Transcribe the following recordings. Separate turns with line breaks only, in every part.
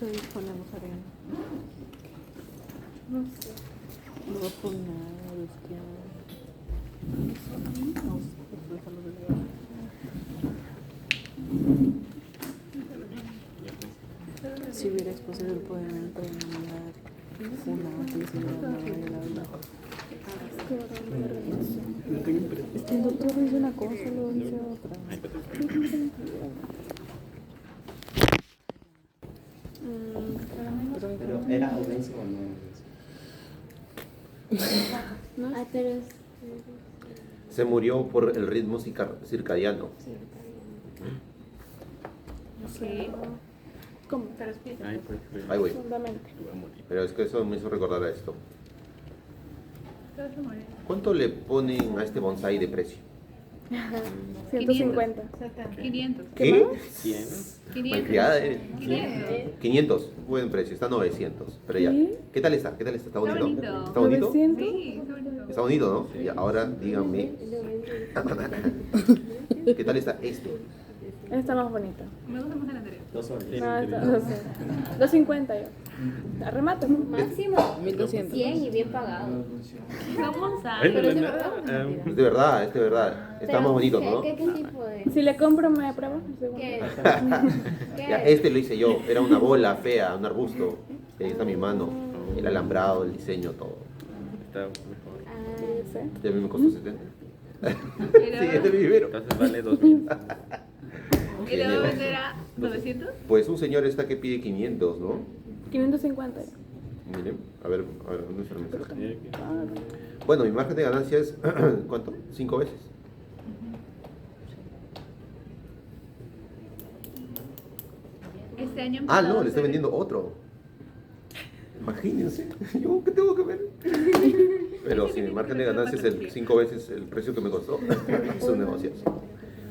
¿Qué disponemos, Ariana?
No sé.
No va por nada, bestia. No sé, déjalo de verdad. Si hubieras posible, pueden entrar en mandar una noticia de la verdad.
Es que ahora me organizo.
Es que el doctor dice una cosa, luego dice otra.
Pero ¿era obeso o no obeso?
¿No? Ah, pero es...
Se murió por el ritmo circadiano.
Sí. ¿Cómo?
Pero explica.
Ahí voy.
Fundamento.
Pero es que eso me hizo recordar a esto.
Pero se muere.
¿Cuánto le ponen a este bonsai de precio?
150.
500.
¿Qué?
100.
500.
Malcriada,
500.
500, buen precio, está 900. Pero ya,
¿Sí?
¿qué tal está? ¿Qué tal está? ¿Está bonito?
bonito.
¿Está bonito?
900.
Sí, está bonito.
Está bonito, ¿no? Y ahora díganme, ¿qué tal está este?
Está más bonito.
Me gusta más el anterior.
2 soles.
No, está 250 yo. Arremate.
Máximo
1200.
100 y bien pagado.
Vamos a.
Pero
Pero
se me
Es de verdad, es de verdad. Está más bonito, ¿no?
¿Qué tipo de...?
Si le compro, ¿me aprueba? Segundo.
¿Qué?
Ya, este lo hice yo, era una bola fea, un arbusto. Ahí está mi mano, el alambrado, el diseño, todo.
Está mejor.
Sí.
Este a mí me costó 70.
Pero-
Sí, este es mi vivero.
Entonces vale 2000.
¿Y le va a vender a 900?
Pues un señor está que pide 500, ¿no?
550 yo.
Miren, a ver, ¿dónde está el mensaje?
Mira que-
Bueno, mi margen de ganancia es, ¿cuánto? 5 veces.
Este año.
Ah, no, le estoy vendiendo otro. Imagínense, ¿yo qué tengo que ver? Pero si mi margen de ganancia es el 5 veces el precio que me costó, es un negocio.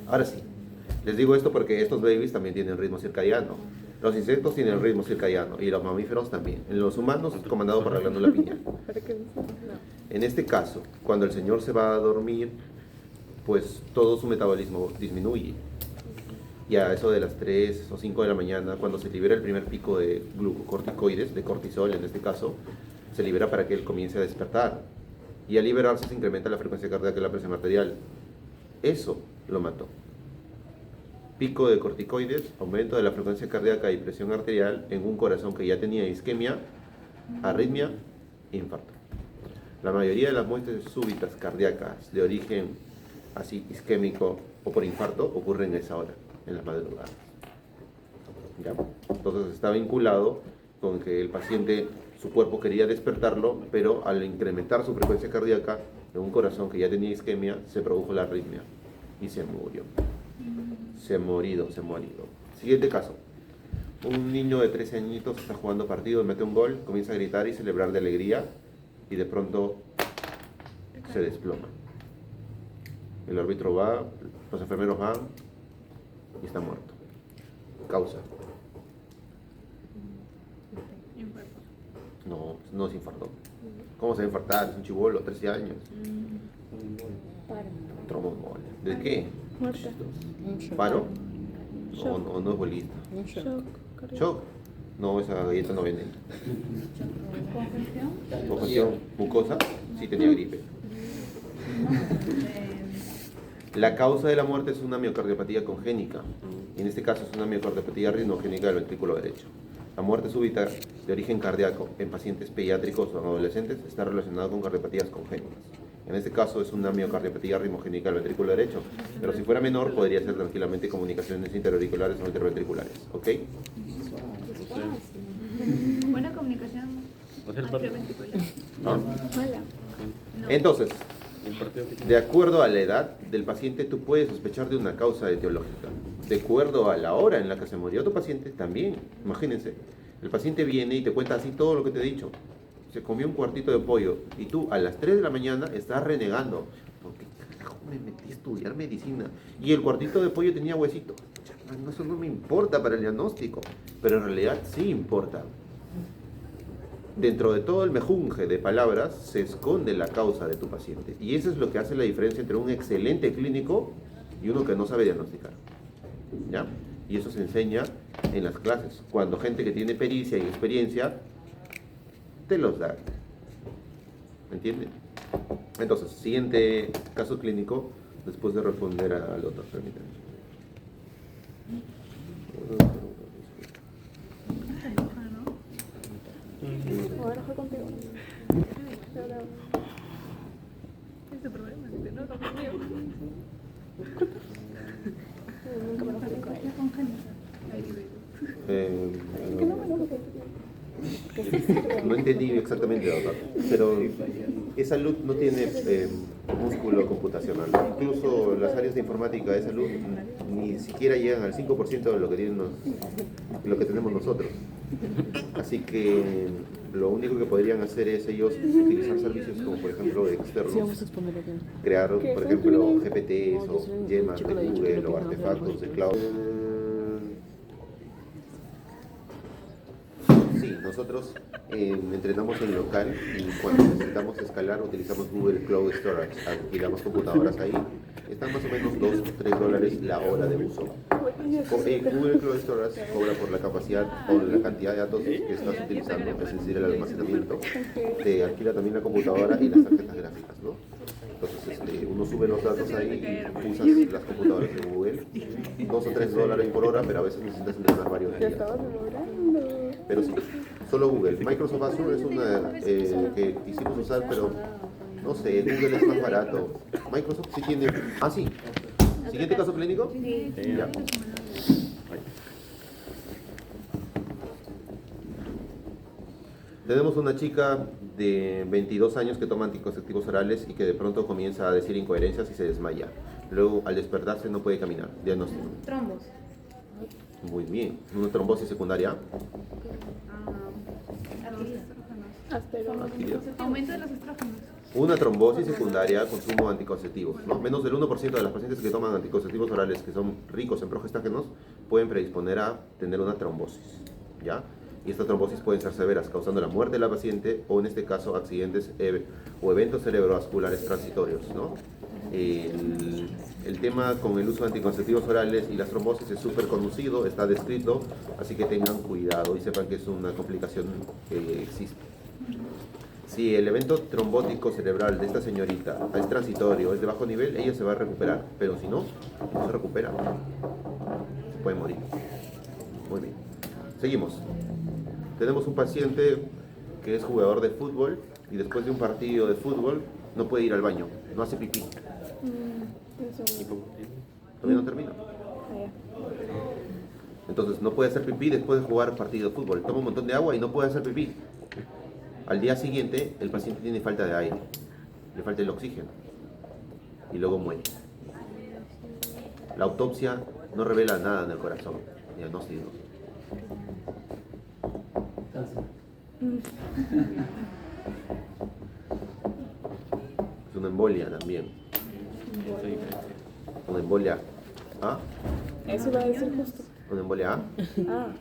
Ahora sí, les digo esto porque estos babies también tienen ritmo circadiano. Los insectos tienen el ritmo circadiano y los mamíferos también. En los humanos es comandado por la glándula pineal.
¿Para qué? No.
En este caso, cuando el señor se va a dormir, pues todo su metabolismo disminuye. Y a eso de las 3 o 5 de la mañana, cuando se libera el primer pico de glucocorticoides, de cortisol en este caso, se libera para que él comience a despertar. Y al liberarse se incrementa la frecuencia cardíaca y la presión arterial. Eso lo mató. Pico de corticoides, aumento de la frecuencia cardíaca y presión arterial en un corazón que ya tenía isquemia, arritmia e infarto. La mayoría de las muertes súbitas cardíacas de origen así isquémico o por infarto ocurren a esa hora, en las madrugadas. ¿Ya? Entonces está vinculado con que el paciente, su cuerpo quería despertarlo, pero al incrementar su frecuencia cardíaca en un corazón que ya tenía isquemia, se produjo la arritmia y se murió. Se ha morido. Siguiente caso. Un niño de 13 añitos está jugando partido, mete un gol, comienza a gritar y celebrar de alegría y de pronto se desploma. El árbitro va, los enfermeros van y está muerto. Causa. No es infarto. ¿Cómo se va a infartar? Es un chibolo, 13 años. Trombombolia. ¿De qué?
Muerta.
¿Paro?
Shock.
O no es bolista.
Un shock.
Shock. cardíaco.
¿Shock? No, esa galleta no venden.
¿Congestión?
Congestión mucosa, sí tenía gripe. La causa de la muerte es una miocardiopatía congénica. En este caso es una miocardiopatía ritmogénica del ventrículo derecho. La muerte súbita de origen cardíaco en pacientes pediátricos o en adolescentes está relacionada con cardiopatías congénitas. En este caso es una miocardiopatía ritmogénica del ventrículo derecho, pero si fuera menor podría ser tranquilamente comunicaciones interauriculares o interventriculares. ¿Ok?
Buena comunicación.
O sea, el partido.
Antiventricular.
¿No?
Mala.
Entonces,
El partido que
de acuerdo a la edad del paciente, tú puedes sospechar de una causa etiológica. De acuerdo a la hora en la que se murió tu paciente, también. Imagínense, el paciente viene y te cuenta así todo lo que te he dicho. Se comió un cuartito de pollo y tú a las 3 de la mañana estás renegando. ¿Por qué carajo me metí a estudiar medicina? Y el cuartito de pollo tenía huesito. No, eso no me importa para el diagnóstico, pero en realidad sí importa. Dentro de todo el mejunje de palabras se esconde la causa de tu paciente. Y eso es lo que hace la diferencia entre un excelente clínico y uno que no sabe diagnosticar. ¿Ya? Y eso se enseña en las clases, cuando gente que tiene pericia y experiencia te los da. ¿Me entienden? Entonces, siguiente caso clínico, después de responder al otro. Permítanme.
Ahora fue contigo. Ahora,
Es tu problema, si te enojas conmigo.
nunca me lo fui con ella. Que no me enojo contigo.
No entendí exactamente, doctor, pero esa salud no tiene músculo computacional. Incluso las áreas de informática de salud ni siquiera llegan al 5% de lo que tenemos nosotros. Así que lo único que podrían hacer es ellos utilizar servicios como, por ejemplo,
Sí,
externos,
vamos a exponer aquí.
crear, por ejemplo, GPTs
No,
o
yo soy un
yemas
chico
de
de dicho que
Google
lo
o
que no
artefactos de
hacer
cloud. Sí, nosotros entrenamos en local y cuando necesitamos escalar utilizamos Google Cloud Storage. Alquilamos computadoras ahí. Están más o menos $2 o $3 la hora de uso. Google Cloud Storage cobra por la capacidad o la cantidad de datos que estás utilizando, es decir, el almacenamiento. Te alquila también la computadora y las tarjetas gráficas, ¿no? Entonces uno sube los datos ahí y usas las computadoras de Google. $2 o $3 por hora, pero a veces necesitas entrenar varios
Ya
días.
estaba demorando.
Pero sí, solo Google. Microsoft Azure es una que quisimos usar, pero no sé, Google es más barato. Microsoft sí tiene... Ah, sí. ¿Siguiente caso clínico? Ya. Tenemos una chica de 22 años que toma anticonceptivos orales y que de pronto comienza a decir incoherencias y se desmaya. Luego, al despertarse, no puede caminar. Diagnóstico.
Trombos.
Muy bien. Una trombosis secundaria.
Astero.
Adquirida.
Aumento de los estrógenos.
Una trombosis secundaria a consumo de anticonceptivos, ¿no? Menos del 1% de las pacientes que toman anticonceptivos orales que son ricos en progestágenos pueden predisponer a tener una trombosis, ¿ya? Y estas trombosis pueden ser severas, causando la muerte de la paciente o en este caso accidentes o eventos cerebrovasculares transitorios, ¿no? El tema con el uso de anticonceptivos orales y las trombosis es súper conocido, está descrito, así que tengan cuidado y sepan que es una complicación que existe. Si el evento trombótico cerebral de esta señorita es transitorio, es de bajo nivel, ella se va a recuperar, pero si no, no se recupera, se puede morir. Muy bien. Seguimos. Tenemos un paciente que es jugador de fútbol y después de un partido de fútbol no puede ir al baño, no hace pipí.
Eso.
Todavía no termina. Entonces no puede hacer pipí después de jugar partido de fútbol. Toma un montón de agua y no puede hacer pipí. Al día siguiente el paciente tiene falta de aire, le falta el oxígeno y luego muere. La autopsia no revela nada en el corazón, diagnóstico. Es una embolia también. Una embolia A.
Eso iba a decir justo.
Una embolia A.
Ah.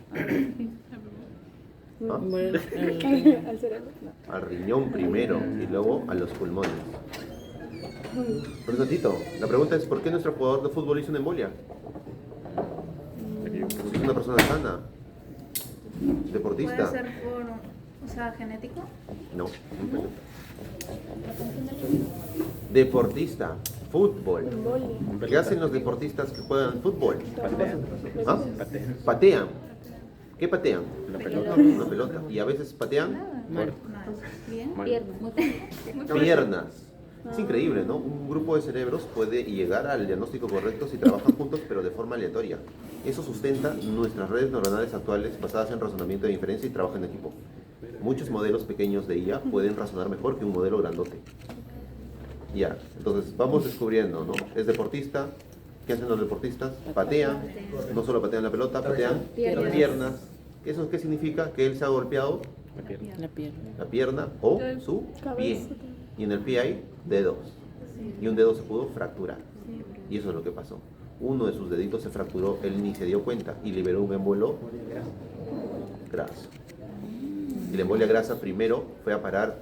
¿Ah?
Bueno,
Al cerebro. No.
Al riñón primero y luego a los pulmones. Por ratito, la pregunta es ¿por qué nuestro jugador de fútbol hizo una embolia? Es una persona sana, deportista.
¿Puede ser por, o sea, genético?
No. Deportista, fútbol.
Embolia.
¿Qué hacen los deportistas que juegan fútbol?
Patean.
¿Ah? Patean. ¿Qué patean?
La pelota.
Una pelota. Y a veces patean
Nada. Bien.
piernas. Es increíble, ¿no? Un grupo de cerebros puede llegar al diagnóstico correcto si trabajan juntos, pero de forma aleatoria. Eso sustenta nuestras redes neuronales actuales basadas en razonamiento de inferencia y trabajo en equipo. Muchos modelos pequeños de IA pueden razonar mejor que un modelo grandote. Ya, entonces vamos descubriendo, ¿no? Es deportista. ¿Qué hacen los deportistas? Patean. No solo patean la pelota, patean piernas. ¿Eso qué significa? Que él se ha golpeado
La pierna.
la pierna.
la pierna o su pie. Y en el pie hay dedos. Y un dedo se pudo fracturar. Y eso es lo que pasó. Uno de sus deditos se fracturó, él ni se dio cuenta y liberó un émbolo graso. Y la embolia grasa primero fue a parar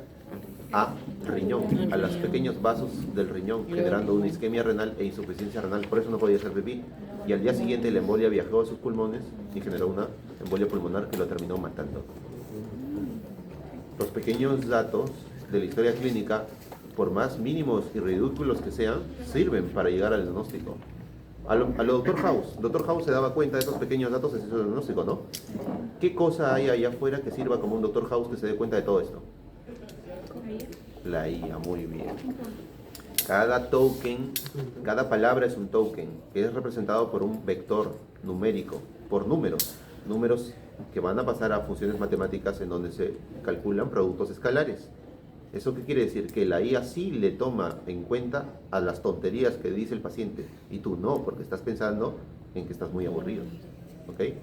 a riñón, a los pequeños vasos del riñón, generando una isquemia renal e insuficiencia renal. Por eso no podía hacer pipí. Y al día siguiente la embolia viajó a sus pulmones y generó una embolia pulmonar que lo terminó matando. Los pequeños datos de la historia clínica, por más mínimos y ridículos que sean, sirven para llegar al diagnóstico. A lo Dr. House. Dr. House se daba cuenta de esos pequeños datos en su diagnóstico, ¿no? ¿Qué cosa hay allá afuera que sirva como un Dr. House que se dé cuenta de todo esto? La IA, muy bien. Cada token, cada palabra es un token, que es representado por un vector numérico, por números. Números que van a pasar a funciones matemáticas en donde se calculan productos escalares. ¿Eso qué quiere decir? Que la IA sí le toma en cuenta a las tonterías que dice el paciente y tú no, porque estás pensando en que estás muy aburrido. ¿Ok?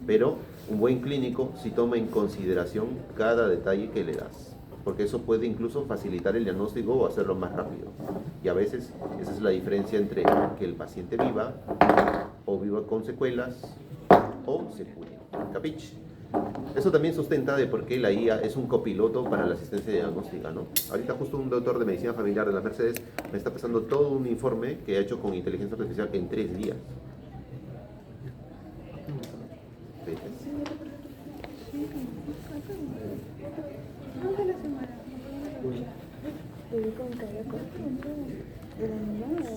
Pero un buen clínico sí toma en consideración cada detalle que le das, porque eso puede incluso facilitar el diagnóstico o hacerlo más rápido. Y a veces esa es la diferencia entre que el paciente viva o viva con secuelas o se cure. ¿Capich? Eso también sustenta de por qué la IA es un copiloto para la asistencia diagnóstica, ¿no? Ahorita justo un doctor de medicina familiar de las Mercedes me está pasando todo un informe que ha hecho con inteligencia artificial en 3 días.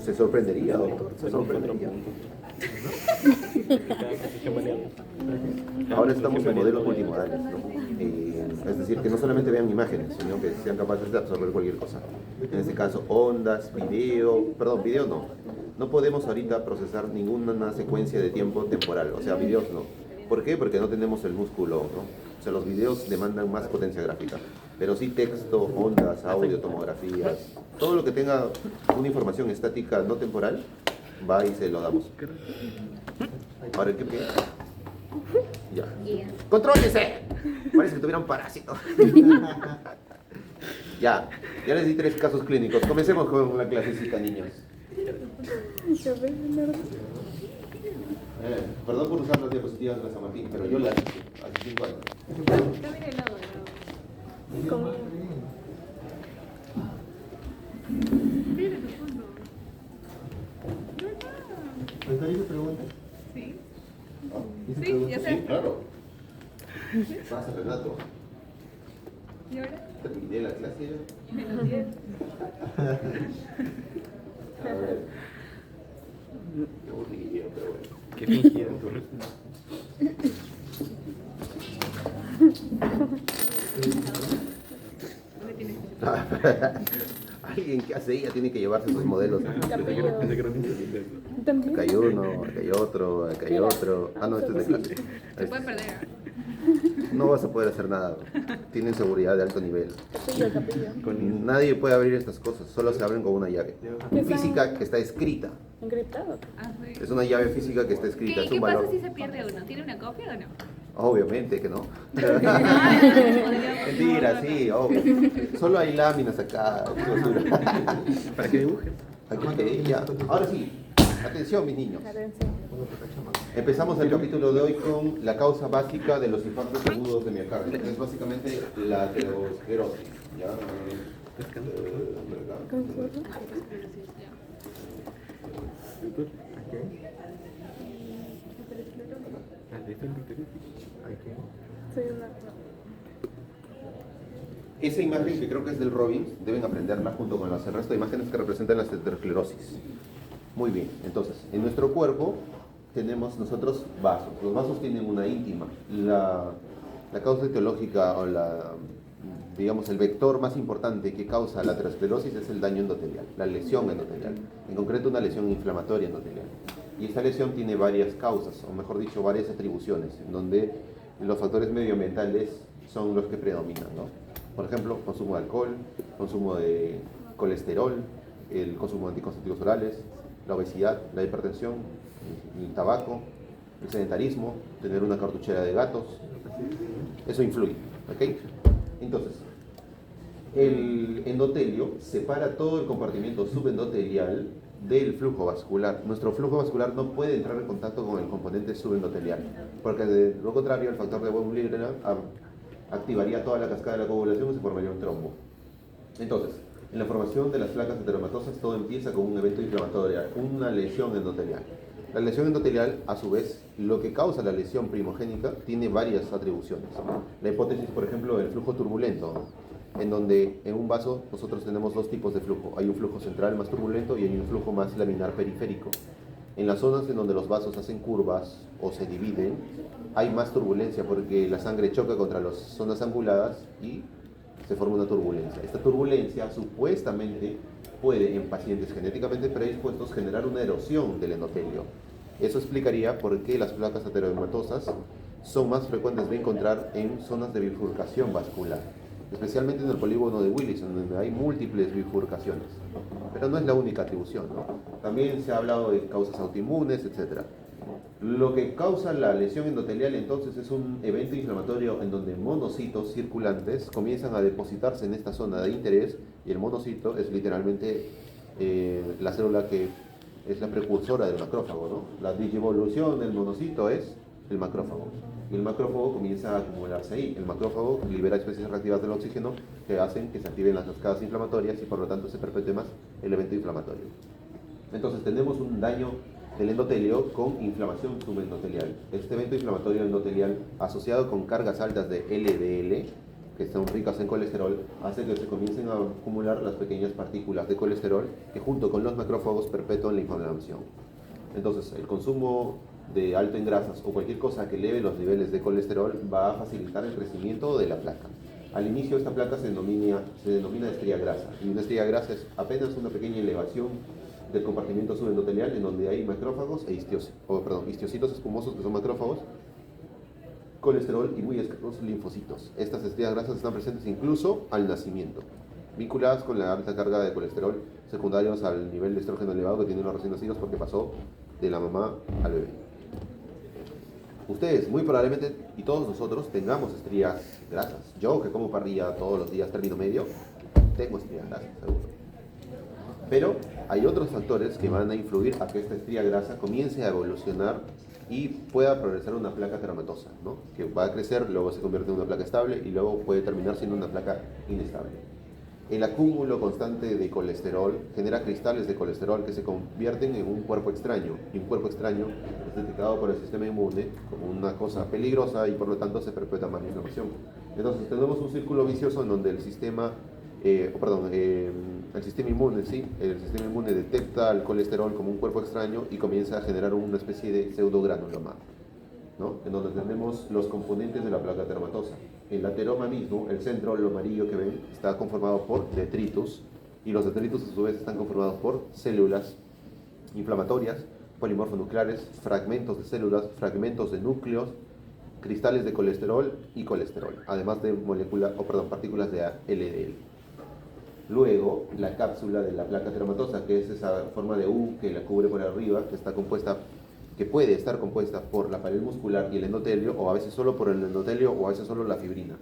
Se sorprendería, doctor, se sorprendería. Ahora estamos en modelos multimodales, ¿no? Es decir, que no solamente vean imágenes, sino que sean capaces de absorber cualquier cosa. En este caso, ondas, video, perdón, video no. No podemos ahorita procesar ninguna secuencia de tiempo temporal, o sea, videos no. ¿Por qué? Porque no tenemos el músculo, ¿no? O sea, los videos demandan más potencia gráfica. Pero sí texto, ondas, audio, tomografías, todo lo que tenga una información estática no temporal, va y se lo damos. Ahora, ¿qué pide? Ya. ¡Contrólese! Parece que tuviera un parásito. Ya les di 3 casos clínicos. Comencemos con la clasecita, niños. Perdón por usar las diapositivas de la San Martín, pero yo las hice hace 5 años.
Camine el lado,
Comida.
Mire tu fondo.
¿Pues hice preguntas?
Sí.
¿Hice
Sí,
preguntas?
ya sé.
Sí, claro. Pasa, Renato.
¿Y ahora?
Terminé la clase.
Menos 10.
A ver. Qué aburrido, pero bueno.
Qué fingido.
Alguien que hace ella tiene que llevarse esos modelos.
También.
Acá hay uno, acá hay otro, acá hay otro. Ah, no, este es de clase.
Se puede perder.
No vas a poder hacer nada. Tienen seguridad de alto nivel.
Capillo, capillo.
Nadie puede abrir estas cosas, solo se abren con una llave física que está escrita.
Encriptado.
Ah, sí.
Es una llave física que está escrita, es
¿Qué
un
pasa
valor.
si se pierde uno? ¿Tiene una copia o no?
Obviamente que no. Mentira, sí, obvio. Solo hay láminas acá.
Para que dibujen.
Aquí, ya. Ahora sí, atención mis niños.
Atención.
Empezamos el capítulo de hoy con la causa básica de los infartos agudos de miocardio. Es básicamente la aterosclerosis. ¿Ya?
Soy una.
Esa imagen, que creo que es del Robbins, deben aprenderla junto con el resto de imágenes que representan la aterosclerosis. Muy bien, entonces, en nuestro cuerpo tenemos nosotros vasos. Los vasos tienen una íntima. La causa etiológica o digamos, el vector más importante que causa la aterosclerosis es el daño endotelial, la lesión endotelial, en concreto una lesión inflamatoria endotelial. Y esta lesión tiene varias causas, o mejor dicho, varias atribuciones, en donde los factores medioambientales son los que predominan, ¿no? Por ejemplo, consumo de alcohol, consumo de colesterol, el consumo de anticonceptivos orales, la obesidad, la hipertensión, el tabaco, el sedentarismo, tener una cartuchera de gatos, eso influye, ¿ok? Entonces, el endotelio separa todo el compartimiento subendotelial del flujo vascular. Nuestro flujo vascular no puede entrar en contacto con el componente subendotelial, porque de lo contrario el factor de von Willebrand activaría toda la cascada de la coagulación y se formaría un trombo. Entonces, en la formación de las placas ateromatosas todo empieza con un evento inflamatorio, una lesión endotelial. La lesión endotelial, a su vez, lo que causa la lesión primogénica tiene varias atribuciones. La hipótesis, por ejemplo, del flujo turbulento, en donde en un vaso nosotros tenemos dos tipos de flujo. Hay un flujo central más turbulento y hay un flujo más laminar periférico. En las zonas en donde los vasos hacen curvas o se dividen, hay más turbulencia porque la sangre choca contra las zonas anguladas y se forma una turbulencia. Esta turbulencia supuestamente puede en pacientes genéticamente predispuestos generar una erosión del endotelio. Eso explicaría por qué las placas ateromatosas son más frecuentes de encontrar en zonas de bifurcación vascular, especialmente en el polígono de Willis, donde hay múltiples bifurcaciones. Pero no es la única atribución, ¿no? También se ha hablado de causas autoinmunes, etc. Lo que causa la lesión endotelial entonces es un evento inflamatorio en donde monocitos circulantes comienzan a depositarse en esta zona de interés, y el monocito es literalmente la célula que es la precursora del macrófago, ¿no? La digievolución del monocito es el macrófago, y el macrófago comienza a acumularse ahí. El macrófago libera especies reactivas del oxígeno que hacen que se activen las cascadas inflamatorias y por lo tanto se perpetúe más el evento inflamatorio. Entonces tenemos un daño del endotelio con inflamación subendotelial. Este evento inflamatorio endotelial asociado con cargas altas de LDL, que son ricas en colesterol, hace que se comiencen a acumular las pequeñas partículas de colesterol que junto con los macrófagos perpetúan la inflamación. Entonces el consumo de alto en grasas o cualquier cosa que eleve los niveles de colesterol va a facilitar el crecimiento de la placa. Al inicio esta placa se denomina estría grasa, y una estría grasa es apenas una pequeña elevación del compartimiento subendotelial en donde hay macrófagos e histocitos espumosos, que son macrófagos, colesterol y muy escasos linfocitos. Estas estrías grasas están presentes incluso al nacimiento, vinculadas con la alta carga de colesterol secundarios al nivel de estrógeno elevado que tienen los recién nacidos porque pasó de la mamá al bebé. Ustedes muy probablemente y todos nosotros tengamos estrías grasas. Yo, que como parrilla todos los días término medio, tengo estrías grasas, seguro. Pero hay otros factores que van a influir a que esta estría grasa comience a evolucionar y pueda progresar una placa ateromatosa, ¿no? Que va a crecer, luego se convierte en una placa estable y luego puede terminar siendo una placa inestable. El acúmulo constante de colesterol genera cristales de colesterol que se convierten en un cuerpo extraño, y un cuerpo extraño es detectado por el sistema inmune como una cosa peligrosa y por lo tanto se perpetúa más la inflamación. Entonces tenemos un círculo vicioso en donde el sistema inmune, ¿sí? El sistema inmune detecta el colesterol como un cuerpo extraño y comienza a generar una especie de pseudogranuloma, ¿no? En donde tenemos los componentes de la placa ateromatosa. El ateroma mismo, el centro, lo amarillo que ven, está conformado por detritus, y los detritus a su vez están conformados por células inflamatorias, polimorfonucleares, fragmentos de células, fragmentos de núcleos, cristales de colesterol y colesterol, además de partículas de LDL. Luego, la cápsula de la placa ateromatosa, que es esa forma de U que la cubre por arriba, que puede estar compuesta por la pared muscular y el endotelio, o a veces solo por el endotelio, o a veces solo la fibrina.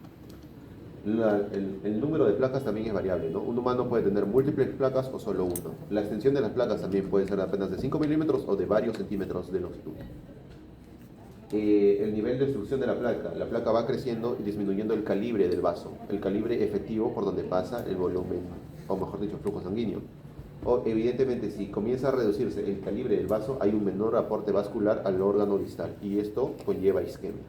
El número de placas también es variable, ¿no? Un humano puede tener múltiples placas o solo uno. La extensión de las placas también puede ser apenas de 5 milímetros o de varios centímetros de longitud. El nivel de obstrucción de la placa va creciendo y disminuyendo el calibre del vaso, el calibre efectivo por donde pasa el volumen, o mejor dicho, el flujo sanguíneo. O evidentemente, si comienza a reducirse el calibre del vaso, hay un menor aporte vascular al órgano distal, y esto conlleva isquemia.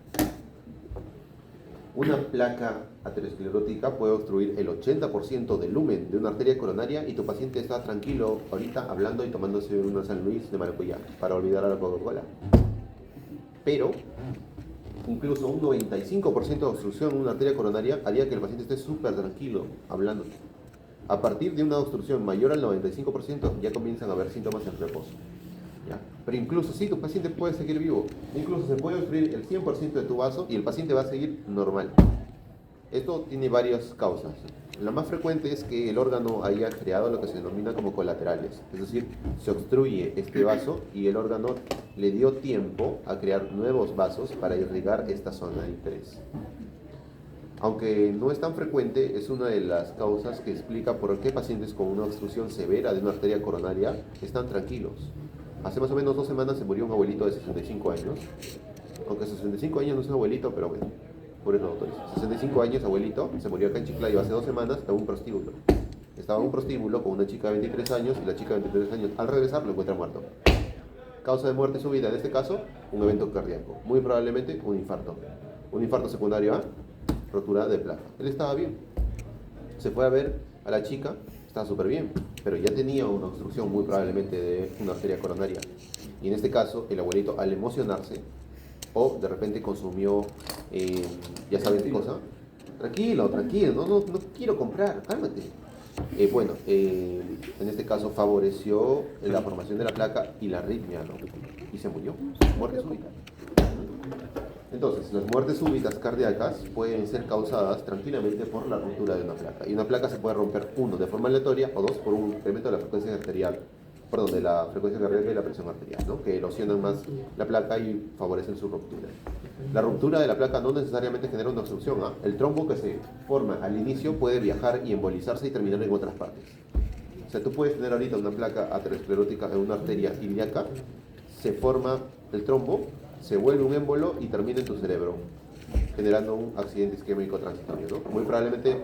Una placa aterosclerótica puede obstruir el 80% del lumen de una arteria coronaria y tu paciente está tranquilo ahorita hablando y tomándose una San Luis de maracuyá para olvidar a la Coca-Cola. Pero incluso un 95% de obstrucción en una arteria coronaria haría que el paciente esté súper tranquilo hablando. A partir de una obstrucción mayor al 95% ya comienzan a haber síntomas en reposo, ¿ya? Pero incluso si tu paciente puede seguir vivo, incluso se puede obstruir el 100% de tu vaso y el paciente va a seguir normal. Esto tiene varias causas. La más frecuente es que el órgano haya creado lo que se denomina como colaterales, es decir, se obstruye este vaso y el órgano le dio tiempo a crear nuevos vasos para irrigar esta zona de interés. Aunque no es tan frecuente, es una de las causas que explica por qué pacientes con una obstrucción severa de una arteria coronaria están tranquilos. Hace más o menos 2 semanas se murió un abuelito de 65 años, aunque 65 años no es un abuelito, pero bueno, por eso autores. 65 años, abuelito, se murió acá en Chiclayo hace 2 semanas de un prostíbulo. estaba en un prostíbulo con una chica de 23 años y la chica de 23 años al regresar lo encuentra muerto. Causa de muerte súbita, en este caso, un evento cardíaco. Muy probablemente un infarto. Un infarto secundario a rotura de placa. Él estaba bien. Se fue a ver a la chica, estaba súper bien, pero ya tenía una obstrucción muy probablemente de una arteria coronaria. Y en este caso, el abuelito al emocionarse o de repente consumió, ya sabes qué cosa. Tranquilo, no quiero comprar, cálmate. En este caso favoreció la formación de la placa y la arritmia, ¿no? Y se murió, muerte súbita. Entonces, las muertes súbitas cardíacas pueden ser causadas tranquilamente por la ruptura de una placa. Y una placa se puede romper, uno, de forma aleatoria, o dos, por un incremento de la frecuencia arterial, perdón, de la frecuencia cardíaca y la presión arterial, ¿no? Que erosionan más la placa y favorecen su ruptura. La ruptura de la placa no necesariamente genera una obstrucción, ¿ah? El trombo que se forma al inicio puede viajar y embolizarse y terminar en otras partes. O sea, tú puedes tener ahorita una placa aterosclerótica en una arteria ilíaca, se forma el trombo, se vuelve un émbolo y termina en tu cerebro, generando un accidente isquémico transitorio, ¿no? Muy probablemente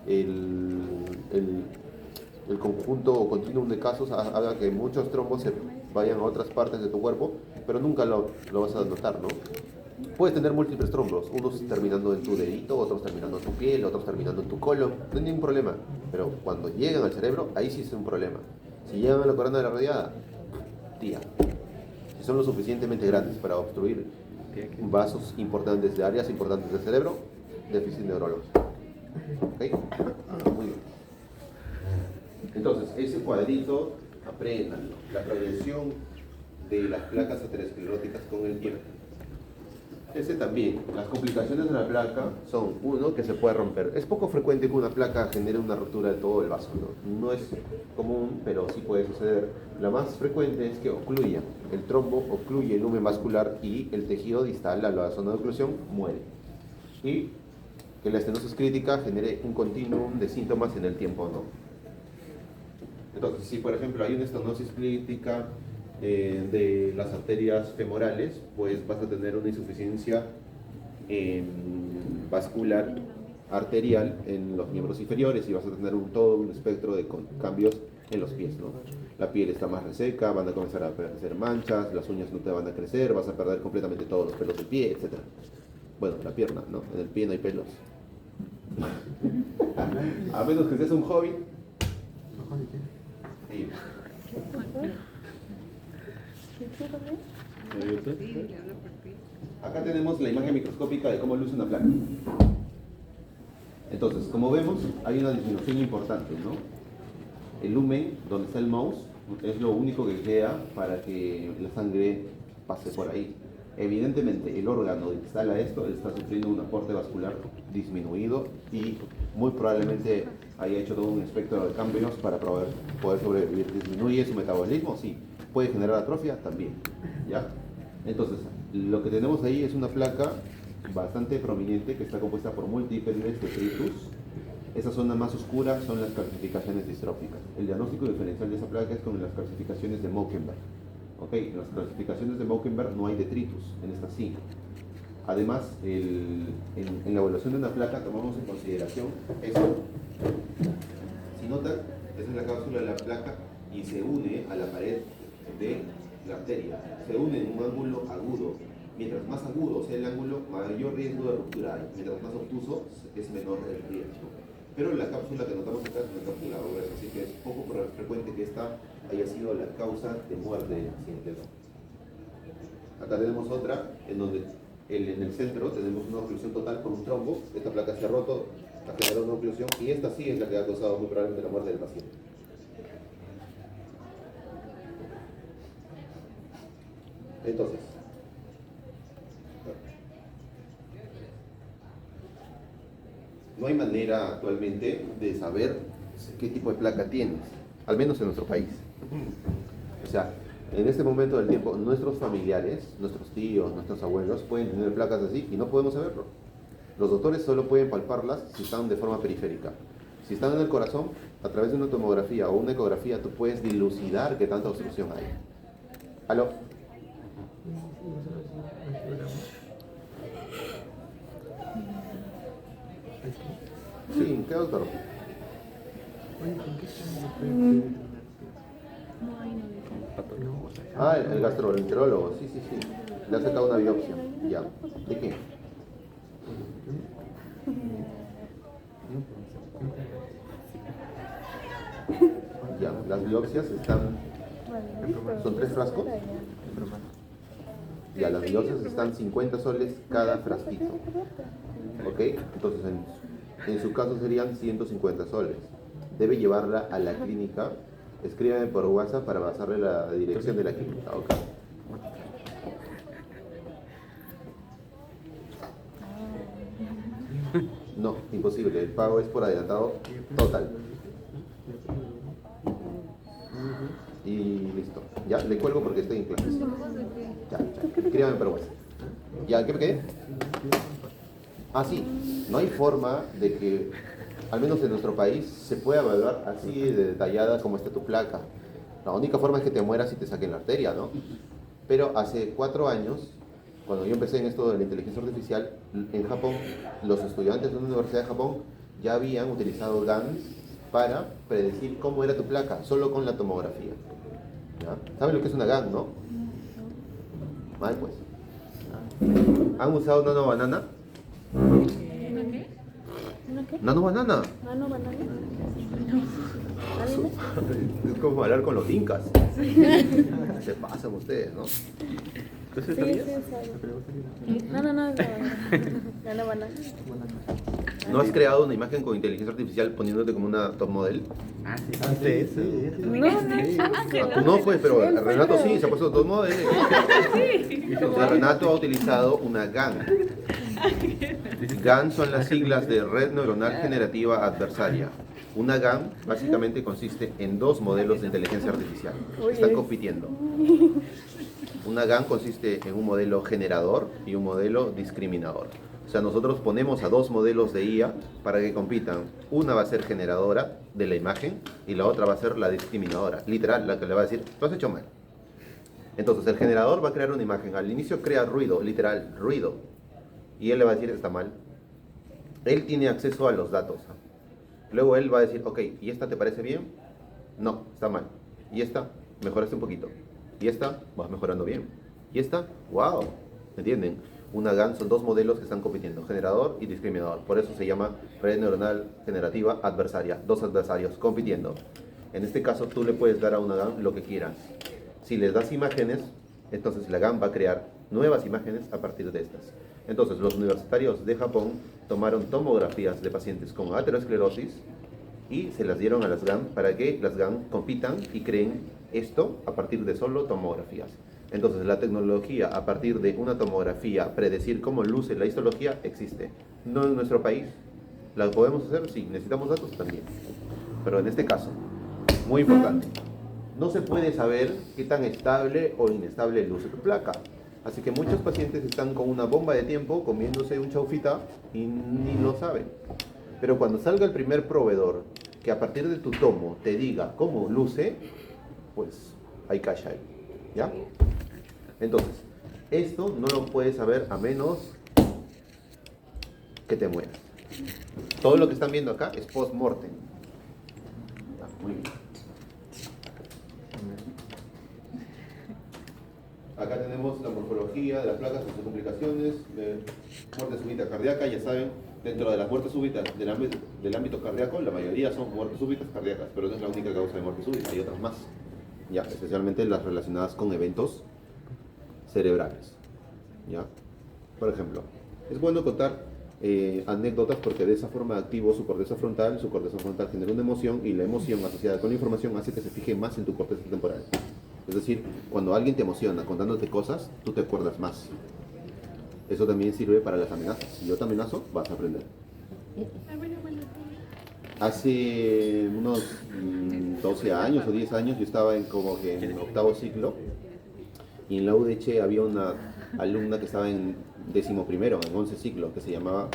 el conjunto o continuum de casos haga que muchos trombos se vayan a otras partes de tu cuerpo, pero nunca lo vas a notar, ¿no? Puedes tener múltiples trombos, unos terminando en tu dedito, otros terminando en tu piel, otros terminando en tu colon, no hay ningún problema. Pero cuando llegan al cerebro, ahí sí es un problema. Si llegan a la corona de la radiada, tía. Si son lo suficientemente grandes para obstruir vasos importantes de áreas importantes del cerebro, déficit neurológico. ¿Ok? Muy bien. Entonces, ese cuadrito, apréndanlo. La progresión de las placas ateroscleróticas con el tiempo. Ese también, las complicaciones de la placa son, uno, que se puede romper. Es poco frecuente que una placa genere una ruptura de todo el vaso, ¿no? No es común, pero sí puede suceder. La más frecuente es que ocluya. El trombo ocluye el lumen vascular y el tejido distal a la zona de oclusión muere. Y que la estenosis crítica genere un continuum de síntomas en el tiempo, ¿no? Entonces, si por ejemplo hay una estenosis crítica de las arterias femorales, pues vas a tener una insuficiencia vascular arterial en los miembros inferiores y vas a tener todo un espectro de cambios en los pies, ¿no? La piel está más reseca, van a comenzar a aparecer manchas, las uñas no te van a crecer, vas a perder completamente todos los pelos del pie, etc. Bueno, la pierna, ¿no? En el pie no hay pelos. A menos que seas un hobbit. Sí. Acá tenemos la imagen microscópica de cómo luce una placa. Entonces, como vemos, hay una disminución importante, ¿no? El lumen, donde está el mouse, es lo único que queda para que la sangre pase por ahí. Evidentemente, el órgano que instala esto está sufriendo un aporte vascular disminuido y muy probablemente haya hecho todo un espectro de cambios para poder sobrevivir. ¿Disminuye su metabolismo? Sí. ¿Puede generar atrofia? También. ¿Ya? Entonces, lo que tenemos ahí es una placa bastante prominente que está compuesta por múltiples detritus. Esa zona más oscura son las calcificaciones distróficas. El diagnóstico diferencial de esa placa es con las calcificaciones de Mockenberg. ¿Ok? En las calcificaciones de Mockenberg no hay detritus, en esta sí. Además, en la evaluación de una placa tomamos en consideración esto. Si notan, esa es la cápsula de la placa y se une a la pared de la arteria. Se une en un ángulo agudo. Mientras más agudo sea el ángulo, mayor riesgo de ruptura hay. Mientras más obtuso, es menor el riesgo. Pero la cápsula que notamos acá es una cápsula obesa, así que es poco frecuente que esta haya sido la causa de muerte del paciente. Acá tenemos otra, en donde en el centro tenemos una oclusión total por un trombo. Esta placa se ha roto, ha generado una oclusión, y esta sí es la que ha causado muy probablemente la muerte del paciente. Entonces, no hay manera actualmente de saber qué tipo de placa tienes, al menos en nuestro país. O sea, en este momento del tiempo, nuestros familiares, nuestros tíos, nuestros abuelos pueden tener placas así y no podemos saberlo. Los doctores solo pueden palparlas si están de forma periférica. Si están en el corazón, a través de una tomografía o una ecografía, tú puedes dilucidar qué tanta obstrucción hay. ¿Aló? Sí, ¿qué doctor? Ah, el gastroenterólogo, sí, sí, sí. Le ha sacado una biopsia. Ya. ¿De qué? Ya, las biopsias están... ¿Son 3 frascos? Ya, las biopsias están 50 soles cada frasquito. ¿Ok? Entonces, en su caso serían 150 soles. Debe llevarla a la clínica. Escríbeme por WhatsApp para pasarle la dirección de la clínica. ¿Ok? No, imposible. El pago es por adelantado total. Y listo. Ya, le cuelgo porque estoy en clases. Ya, ya. Escríbame por WhatsApp. ¿Ya? ¿Qué me quedé? Ah, sí. No hay forma de que, al menos en nuestro país, se pueda evaluar así de detallada como está tu placa. La única forma es que te mueras y te saquen la arteria, ¿no? Pero hace 4 años, cuando yo empecé en esto de la inteligencia artificial, en Japón, los estudiantes de una universidad de Japón ya habían utilizado GANs para predecir cómo era tu placa, solo con la tomografía. ¿Ya? ¿Saben lo que es una GAN, no? Mal, pues. ¿Han usado Nano Banana?
¿Una qué?
¿Nano Banana?
¿Mano banana?
Es como hablar con los incas. Se pasan ustedes, ¿no?
¿Tú
Sí,
sabías?
sí, sabe. No, banana. No, banana.
¿No has creado una imagen con inteligencia artificial poniéndote como una top model?
Ah, sí, sí, sí.
Tú no, pues, pero Renato sí, se ha puesto top model. Entonces, Renato ha utilizado una GAN. GAN son las siglas de Red Neuronal Generativa Adversaria. Una GAN básicamente consiste en 2 modelos de inteligencia artificial que están compitiendo. Una GAN consiste en un modelo generador y un modelo discriminador. O sea, nosotros ponemos a 2 modelos de IA para que compitan. Una va a ser generadora de la imagen y la otra va a ser la discriminadora. Literal, la que le va a decir, tú has hecho mal. Entonces, el generador va a crear una imagen. Al inicio crea ruido, literal, ruido. Y él le va a decir, está mal. Él tiene acceso a los datos. Luego él va a decir, ok, ¿y esta te parece bien? No, está mal. ¿Y esta? Mejoraste un poquito. ¿Y esta? Vas mejorando bien. ¿Y esta? ¡Wow! ¿Entienden? Una GAN son 2 modelos que están compitiendo, generador y discriminador. Por eso se llama red neuronal generativa adversaria. 2 adversarios compitiendo. En este caso tú le puedes dar a una GAN lo que quieras. Si les das imágenes, entonces la GAN va a crear nuevas imágenes a partir de estas. Entonces los universitarios de Japón tomaron tomografías de pacientes con aterosclerosis y se las dieron a las GAN para que las GAN compitan y creen esto a partir de solo tomografías. Entonces la tecnología a partir de una tomografía, predecir cómo luce la histología, existe. No en nuestro país. ¿La podemos hacer? Sí. ¿Necesitamos datos? También. Pero en este caso, muy importante, no se puede saber qué tan estable o inestable luce tu placa. Así que muchos pacientes están con una bomba de tiempo comiéndose un chaufita y ni lo saben. Pero cuando salga el primer proveedor que a partir de tu tomo te diga cómo luce, pues hay cash ahí. ¿Ya? Entonces, esto no lo puedes saber a menos que te mueras. Todo lo que están viendo acá es post-mortem. Muy bien. Acá tenemos la morfología de las placas con sus complicaciones, de muerte súbita cardíaca, ya saben, dentro de las muertes súbitas del ámbito cardíaco, la mayoría son muertes súbitas cardíacas, pero no es la única causa de muerte súbita, hay otras más, ya, especialmente las relacionadas con eventos cerebrales, ya. Por ejemplo, es bueno contar anécdotas porque de esa forma activo su corteza frontal genera una emoción y la emoción asociada con la información hace que se fije más en tu corteza temporal. Es decir, cuando alguien te emociona contándote cosas, tú te acuerdas más. Eso también sirve para las amenazas. Si yo te amenazo, vas a aprender. Hace unos 12 años o 10 años yo estaba en 8º ciclo y en la UDH había una alumna que estaba en 11º, en 11 ciclo, que se llamaba,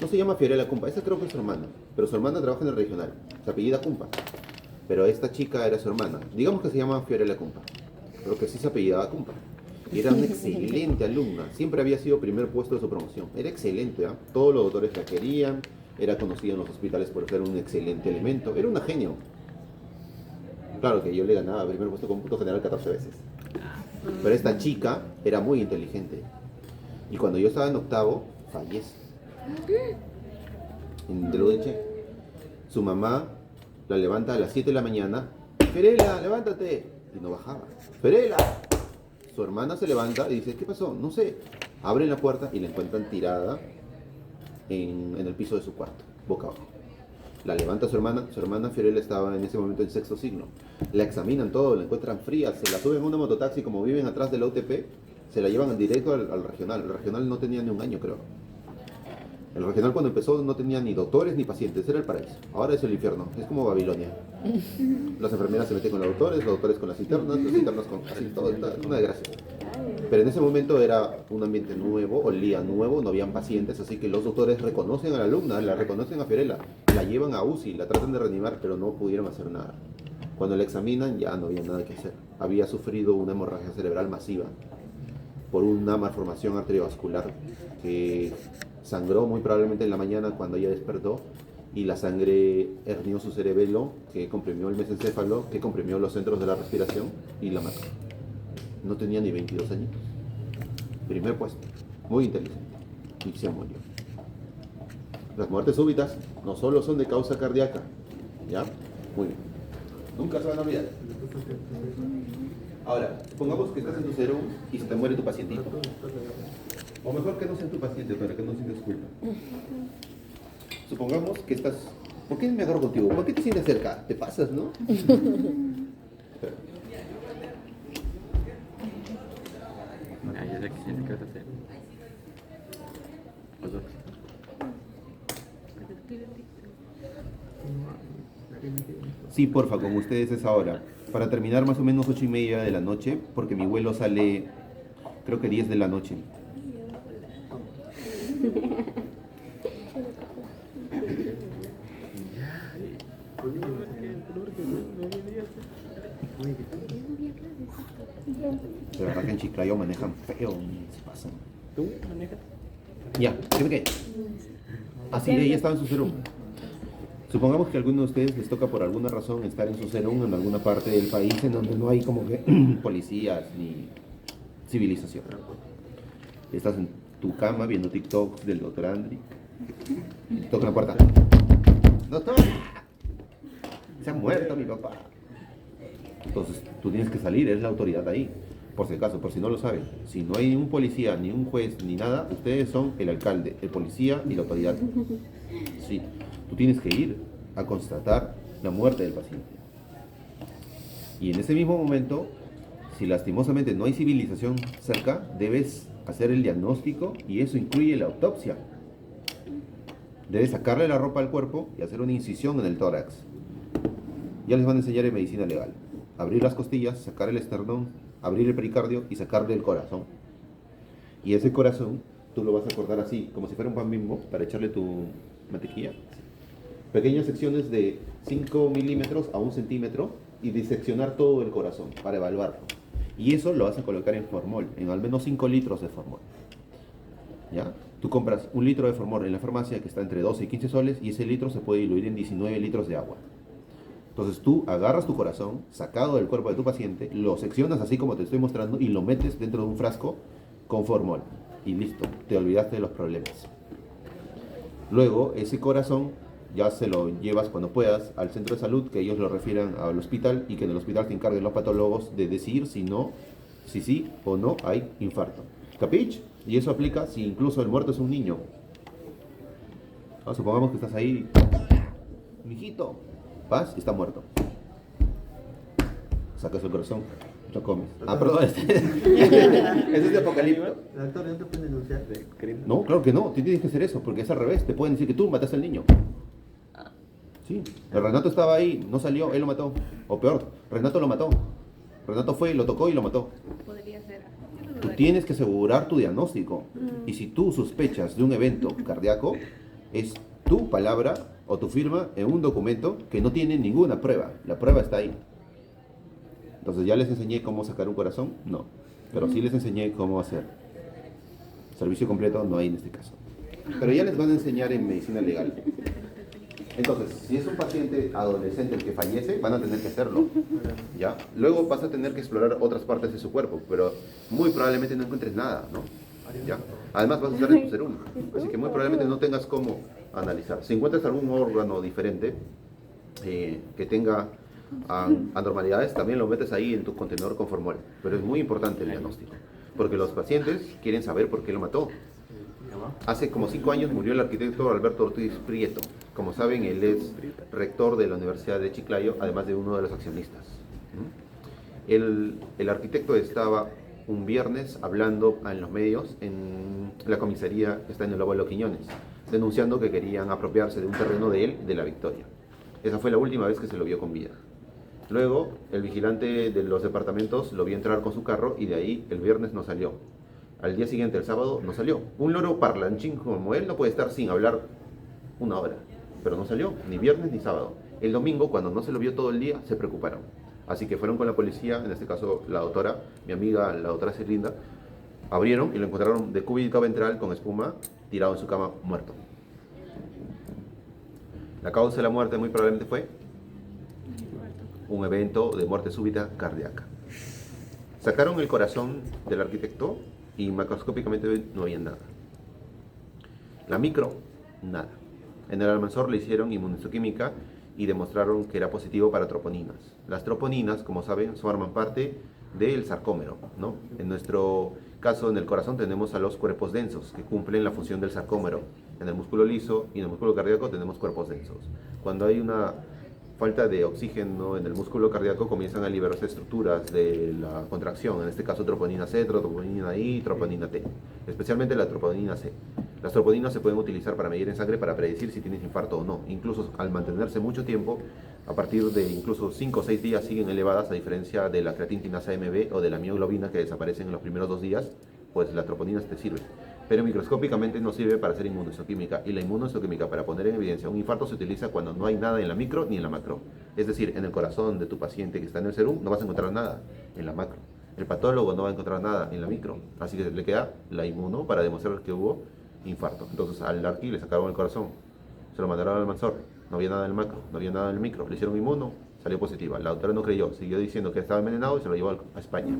no se llama Fiorella Cumpa, esa creo que es su hermana, pero su hermana trabaja en el regional, se apellida Cumpa, pero esta chica era su hermana, digamos que se llama Fiorella Cumpa, pero que sí se apellidaba Cumpa. Y era una excelente alumna, siempre había sido primer puesto de su promoción, era excelente, ¿eh? Todos los doctores la querían, era conocida en los hospitales por ser un excelente elemento, era una genio. Claro que yo le ganaba primer puesto cómputo general 14 veces. Pero esta chica era muy inteligente. Y cuando yo estaba en octavo, fallece. En Deludeche. Su mamá la levanta a las 7 de la mañana. Ferela, levántate. Y no bajaba. Ferela. Su hermana se levanta y dice, ¿qué pasó? No sé. Abren la puerta y la encuentran tirada en el piso de su cuarto, boca abajo. La levanta su hermana Fiorella estaba en ese momento en sexto signo. La examinan todo, la encuentran fría, se la suben a una mototaxi, como viven atrás de la UTP, se la llevan directo al regional. El regional no tenía ni un año, creo. El regional cuando empezó no tenía ni doctores ni pacientes, era el paraíso. Ahora es el infierno, es como Babilonia. Las enfermeras se meten con los doctores con las internas con así todo, una desgracia. Pero en ese momento era un ambiente nuevo, olía nuevo, no habían pacientes, así que los doctores reconocen a la alumna, la reconocen a Fiorella, la llevan a UCI, la tratan de reanimar, pero no pudieron hacer nada. Cuando la examinan ya no había nada que hacer. Había sufrido una hemorragia cerebral masiva por una malformación arteriovascular que sangró muy probablemente en la mañana cuando ella despertó y la sangre hernió su cerebelo, que comprimió el mesencéfalo, que comprimió los centros de la respiración y la mató. No tenía ni 22 años. Primer puesto. Muy inteligente. Y se murió. Las muertes súbitas no solo son de causa cardíaca. ¿Ya? Muy bien. Nunca se van a olvidar. Ahora, supongamos que estás en tu serum y se te muere tu pacientito. O mejor que no sea tu paciente para que no sientas culpa. Supongamos que estás... ¿Por qué me agarro contigo? ¿Por qué te sientes cerca? Te pasas, ¿no?
Ah, ya sé que sientes que vas a hacer. O dos.
Sí, porfa, con ustedes es ahora. Para terminar más o menos 8:30 de la noche, porque mi vuelo sale, creo que 10 de la noche. De verdad que en Chiclayo manejan feo, se pasan.
¿Tú manejas?
Ya, ¿qué me quedé? Así de ahí estaba en su serum. Supongamos que a alguno de ustedes les toca por alguna razón estar en su serum en alguna parte del país en donde no hay como que policías ni civilización. Estás en tu cama viendo TikToks del doctor Andri. Toca la puerta. ¡Doctor! Se ha muerto mi papá. Entonces tú tienes que salir, eres la autoridad ahí. Por si acaso, por si no lo saben. Si no hay un policía, ni un juez, ni nada, ustedes son el alcalde, el policía y la autoridad. Sí, tú tienes que ir a constatar la muerte del paciente. Y en ese mismo momento, si lastimosamente no hay civilización cerca, debes hacer el diagnóstico y eso incluye la autopsia. Debes sacarle la ropa al cuerpo y hacer una incisión en el tórax. Ya les van a enseñar en medicina legal. Abrir las costillas, sacar el esternón, abrir el pericardio y sacarle el corazón. Y ese corazón tú lo vas a cortar así, como si fuera un pan Bimbo, para echarle tu mantequilla. Pequeñas secciones de 5 milímetros a 1 centímetro y diseccionar todo el corazón para evaluarlo. Y eso lo vas a colocar en formol, en al menos 5 litros de formol. ¿Ya? Tú compras 1 litro de formol en la farmacia que está entre 12 y 15 soles y ese litro se puede diluir en 19 litros de agua. Entonces tú agarras tu corazón, sacado del cuerpo de tu paciente, lo seccionas así como te estoy mostrando y lo metes dentro de un frasco con formol. Y listo, te olvidaste de los problemas. Luego, ese corazón ya se lo llevas cuando puedas al centro de salud, que ellos lo refieran al hospital y que en el hospital te encarguen los patólogos de decir si no, si sí o no hay infarto. ¿Capich? Y eso aplica si incluso el muerto es un niño. Supongamos que estás ahí, mijito. Vas y está muerto. Sacas el corazón, lo comes. Ah, perdón, ese es de Apocalipto.
El actor no te puede denunciar.
No, claro que no, tú tienes que hacer eso, porque es al revés. Te pueden decir que tú mataste al niño. Sí, el Renato estaba ahí, no salió, él lo mató. O peor, Renato lo mató. Renato fue, lo tocó y lo mató.
Podría ser.
Tú tienes que asegurar tu diagnóstico. Y si tú sospechas de un evento cardíaco, es tu palabra o tu firma en un documento que no tiene ninguna prueba. La prueba está ahí. Entonces, ¿ya les enseñé cómo sacar un corazón? No. Pero sí les enseñé cómo hacer. Servicio completo no hay en este caso. Pero ya les van a enseñar en medicina legal. Entonces, si es un paciente adolescente el que fallece, van a tener que hacerlo. ¿ya? Luego vas a tener que explorar otras partes de su cuerpo, pero muy probablemente no encuentres nada, ¿no? ¿Ya? Además vas a estar en tu serum, así que muy probablemente no tengas cómo analizar. Si encuentras algún órgano diferente que tenga anormalidades, también lo metes ahí en tu contenedor con formol. Pero es muy importante el diagnóstico, porque los pacientes quieren saber por qué lo mató. Hace como 5 años murió el arquitecto Alberto Ortiz Prieto. Como saben, él es rector de la Universidad de Chiclayo, además de uno de los accionistas. El arquitecto estaba un viernes hablando en los medios en la comisaría que está en el Abuelo Quiñones, denunciando que querían apropiarse de un terreno de él, de La Victoria. Esa fue la última vez que se lo vio con vida. Luego, el vigilante de los departamentos lo vio entrar con su carro y de ahí el viernes no salió. Al día siguiente, el sábado, no salió. Un loro parlanchín como él no puede estar sin hablar una hora, pero no salió, ni viernes ni sábado. El domingo, cuando no se lo vio todo el día, se preocuparon. Así que fueron con la policía, en este caso la doctora, mi amiga, la doctora Celinda, abrieron y lo encontraron de cúbito ventral con espuma, tirado en su cama, muerto. La causa de la muerte muy probablemente fue un evento de muerte súbita cardíaca. Sacaron el corazón del arquitecto y macroscópicamente no había nada. La micro, nada. En el Almanzor le hicieron inmunohistoquímica y demostraron que era positivo para troponinas. Las troponinas, como saben, forman parte del sarcómero, ¿no? En nuestro caso, en el corazón, tenemos a los cuerpos densos, que cumplen la función del sarcómero. En el músculo liso y en el músculo cardíaco tenemos cuerpos densos. Cuando hay una falta de oxígeno en el músculo cardíaco, comienzan a liberarse estructuras de la contracción, en este caso troponina C, troponina I, troponina T, especialmente la troponina C. Las troponinas se pueden utilizar para medir en sangre para predecir si tienes infarto o no. Incluso al mantenerse mucho tiempo, a partir de incluso 5 o 6 días siguen elevadas, a diferencia de la creatinasa MB o de la mioglobina que desaparecen en los primeros 2 días, pues la troponina te sirve. Pero microscópicamente no sirve para hacer inmunohistoquímica. Y la inmunohistoquímica para poner en evidencia un infarto se utiliza cuando no hay nada en la micro ni en la macro. Es decir, en el corazón de tu paciente que está en el serum no vas a encontrar nada en la macro. El patólogo no va a encontrar nada en la micro. Así que le queda la inmuno para demostrar que hubo infarto. Entonces al arqui le sacaron el corazón, se lo mandaron al Almanzor, no había nada en el macro, no había nada en el micro, le hicieron inmuno, salió positiva. La doctora no creyó, siguió diciendo que estaba envenenado y se lo llevó a España.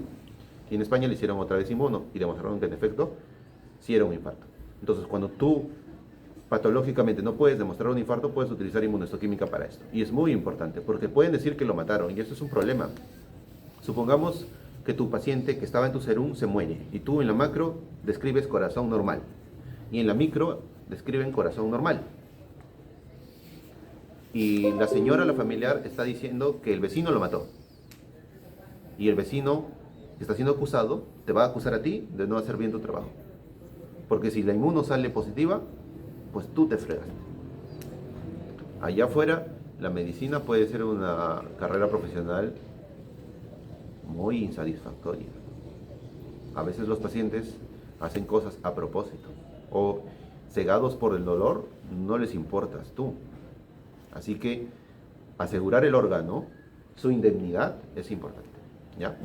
Y en España le hicieron otra vez inmuno y demostraron que en efecto sí era un infarto. Entonces cuando tú patológicamente no puedes demostrar un infarto, puedes utilizar inmunohistoquímica para esto. Y es muy importante porque pueden decir que lo mataron y eso es un problema. Supongamos que tu paciente que estaba en tu serum se muere y tú en la macro describes corazón normal y en la micro describen corazón normal. Y la señora, la familiar, está diciendo que el vecino lo mató. Y el vecino que está siendo acusado te va a acusar a ti de no hacer bien tu trabajo. Porque si la inmuno sale positiva, pues tú te fregas. Allá afuera, la medicina puede ser una carrera profesional muy insatisfactoria. A veces los pacientes hacen cosas a propósito o cegados por el dolor, no les importas tú. Así que asegurar el órgano, su indemnidad es importante, ¿ya?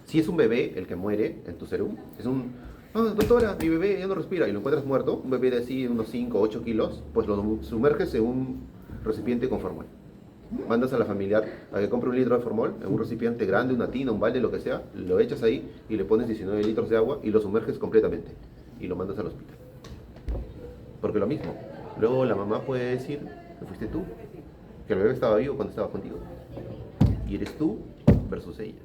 Si es un bebé el que muere en tu serum, es un, doctora, mi bebé ya no respira, y lo encuentras muerto, un bebé de así unos 5 o 8 kilos, pues lo sumerges en un recipiente con formol. Mandas a la familiar a que compre 1 litro de formol en un recipiente grande, una tina, un balde, lo que sea, lo echas ahí y le pones 19 litros de agua y lo sumerges completamente y lo mandas al hospital. Porque lo mismo, luego la mamá puede decir que fuiste tú, que el bebé estaba vivo cuando estaba contigo y eres tú versus ella,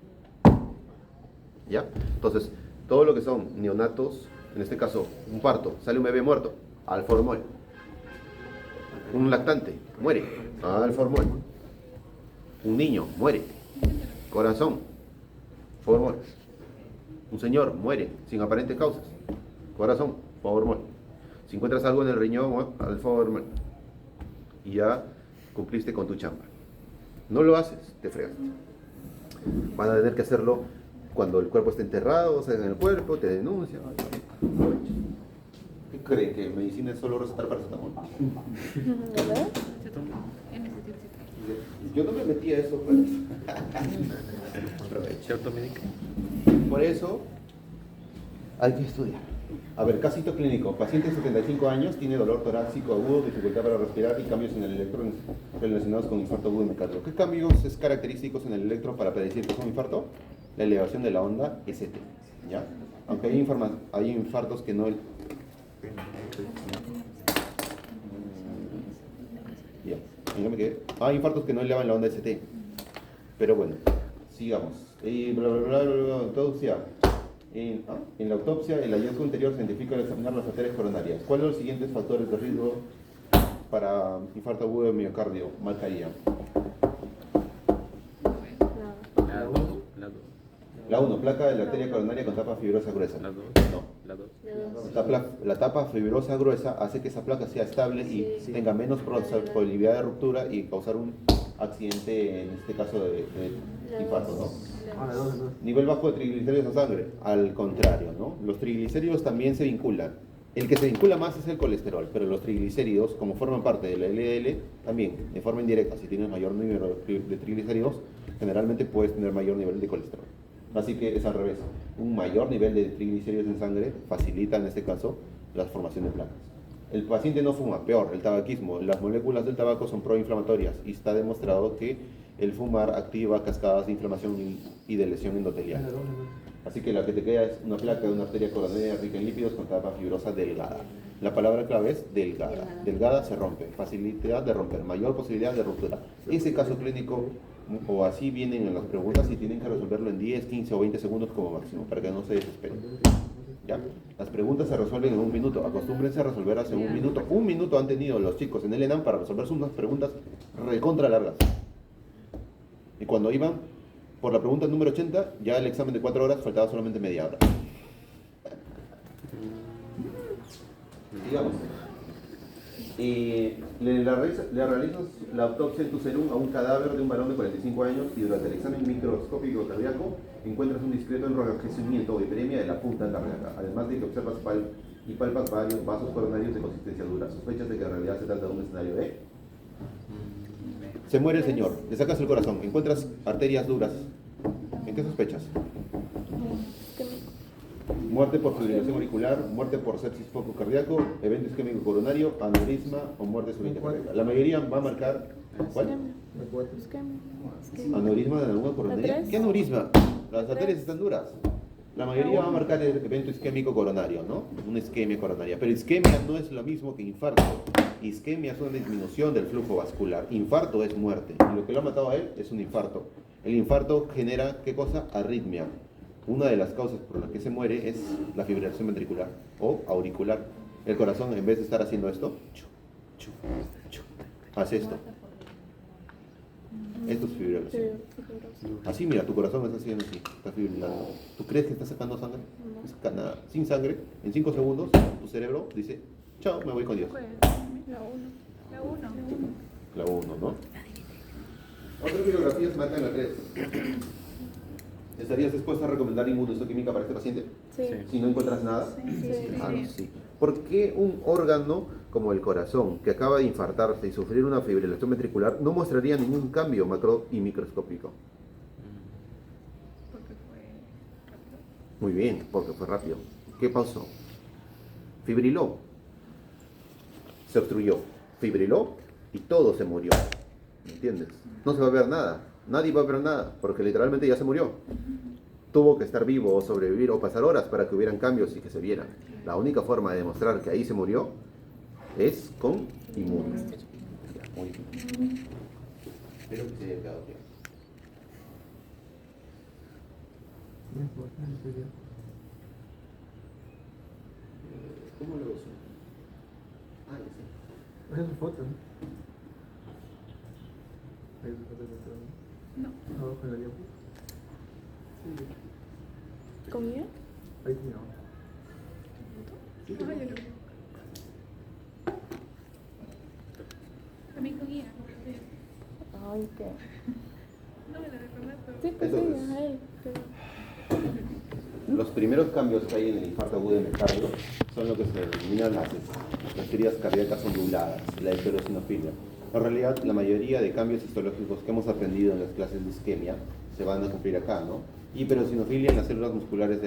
¿ya? Entonces, todo lo que son neonatos, en este caso un parto, sale un bebé muerto, al formol. Un lactante, muere, al formol. Un niño, muere, corazón, formol. Un señor, muere, sin aparentes causas, corazón, formol. Si encuentras algo en el riñón, al formol. Y ya cumpliste con tu chamba. No lo haces, te fregas. Van a tener que hacerlo cuando el cuerpo esté enterrado, o sea, en el cuerpo, te denuncian. ¿Qué creen? ¿Que medicina es solo recetar paracetamol?
¿Verdad?
Yo no me metí a eso, pues.
¿Se automedica?
Por eso hay que estudiar. A ver, casito clínico. Paciente de 75 años, tiene dolor torácico agudo, dificultad para respirar y cambios en el electro relacionados con infarto agudo de miocardio. ¿Qué cambios es característicos en el electro para predecir que es un infarto? La elevación de la onda ST, ¿ya? Aunque hay infartos que no... Ya, ¿en qué me quedé? Hay infartos que no elevan la onda ST. Pero bueno, sigamos. Y bla, bla, bla, bla, bla, autopsia. En la autopsia, el hallazgo anterior científico al examinar las arterias coronarias. ¿Cuáles son los siguientes factores de riesgo para infarto agudo de miocardio? Marcaría.
La 2. La 2.
La 1, placa de la arteria coronaria con tapa fibrosa gruesa.
La 2.
No.
La 2.
La tapa fibrosa gruesa hace que esa placa sea estable y tenga menos probabilidad de ruptura y causar un accidente, en este caso de infarto, ¿no? Nivel bajo de triglicéridos en sangre, al contrario, ¿no? Los triglicéridos también se vinculan. El que se vincula más es el colesterol, pero los triglicéridos, como forman parte de la LDL, también, de forma indirecta, si tienes mayor nivel de triglicéridos, generalmente puedes tener mayor nivel de colesterol. Así que es al revés. Un mayor nivel de triglicéridos en sangre facilita, en este caso, la formación de placas. El paciente no fuma, peor, el tabaquismo. Las moléculas del tabaco son proinflamatorias y está demostrado que el fumar activa cascadas de inflamación y de lesión endotelial. Así que la que te queda es una placa de una arteria coronaria rica en lípidos con tapa fibrosa delgada. La palabra clave es delgada. Delgada se rompe, facilidad de romper, mayor posibilidad de ruptura. Ese caso clínico, o así vienen en las preguntas y tienen que resolverlo en 10, 15 o 20 segundos como máximo, para que no se desesperen. ¿Ya? Las preguntas se resuelven en 1 minuto. Acostúmbrense a resolverlas en 1 minuto. 1 minuto han tenido los chicos en el ENAM para resolver unas preguntas recontra largas. Y cuando iban por la pregunta número 80, ya el examen de 4 horas faltaba solamente media hora. Digamos. Le realizas la autopsia en tu serum a un cadáver de un varón de 45 años y durante el examen microscópico cardíaco encuentras un discreto enrojecimiento o hiperemia de la punta cardíaca, además de que observas y palpas varios vasos coronarios de consistencia dura. Sospechas de que en realidad se trata de un escenario de... Se muere el señor, le sacas el corazón, encuentras arterias duras. ¿En qué sospechas? Muerte por fibrilación auricular, muerte por sepsis foco cardíaco, evento isquémico coronario, aneurisma o muerte súbita cardíaca. La mayoría va a marcar... ¿Cuál? ¿Aneurisma de la lengua coronaria? ¿Qué aneurisma? Las arterias están duras. La mayoría va a marcar el evento isquémico coronario, ¿no? Una isquemia coronaria. Pero isquemia no es lo mismo que infarto. Isquemia es una disminución del flujo vascular. Infarto es muerte. Y lo que lo ha matado a él es un infarto. El infarto genera, ¿qué cosa? Arritmia. Una de las causas por las que se muere es la fibrilación ventricular o auricular. El corazón, en vez de estar haciendo esto, hace esto. Esto es fibrilación. Así, mira, tu corazón está haciendo así, está fibrilando. ¿Tú crees que está sacando sangre? No saca nada. Sin sangre, en 5 segundos, tu cerebro dice, chao, me voy con Dios. La 1, ¿no? Otras bibliografías marcan la 3. ¿Estarías dispuesta a recomendar inmunohistoquímica para este paciente?
Sí.
Si no encuentras nada. Sí. ¿Por qué un órgano como el corazón, que acaba de infartarse y sufrir una fibrilación ventricular, no mostraría ningún cambio macro y microscópico?
Porque fue rápido.
Muy bien, porque fue rápido. ¿Qué pasó? Fibriló. Se obstruyó. Fibriló y todo se murió. ¿Me entiendes? No se va a ver nada. Nadie va a ver nada, porque literalmente ya se murió. Tuvo que estar vivo o sobrevivir o pasar horas para que hubieran cambios y que se vieran. La única forma de demostrar que ahí se murió es con inmuno. Ya, muy bien. Espero que se haya quedado claro. ¿Cómo lo uso? Ah, ya sé.
Es su foto, ¿no? Ahí su foto de todo.
No.
Abajo en la diapo.
¿Comida?
Ahí tiene abajo.
No, yo no. También con guía.
Ay, qué.
No me la recordaste.
Sí, pues sí,
Entonces,
a él.
los primeros cambios que hay en el infarto agudo de miocardio son lo que se denominan las arterias cardíacas onduladas, la heterosinofilia. En realidad, la mayoría de cambios histológicos que hemos aprendido en las clases de isquemia se van a cumplir acá, ¿no? Hiperosinofilia en las células musculares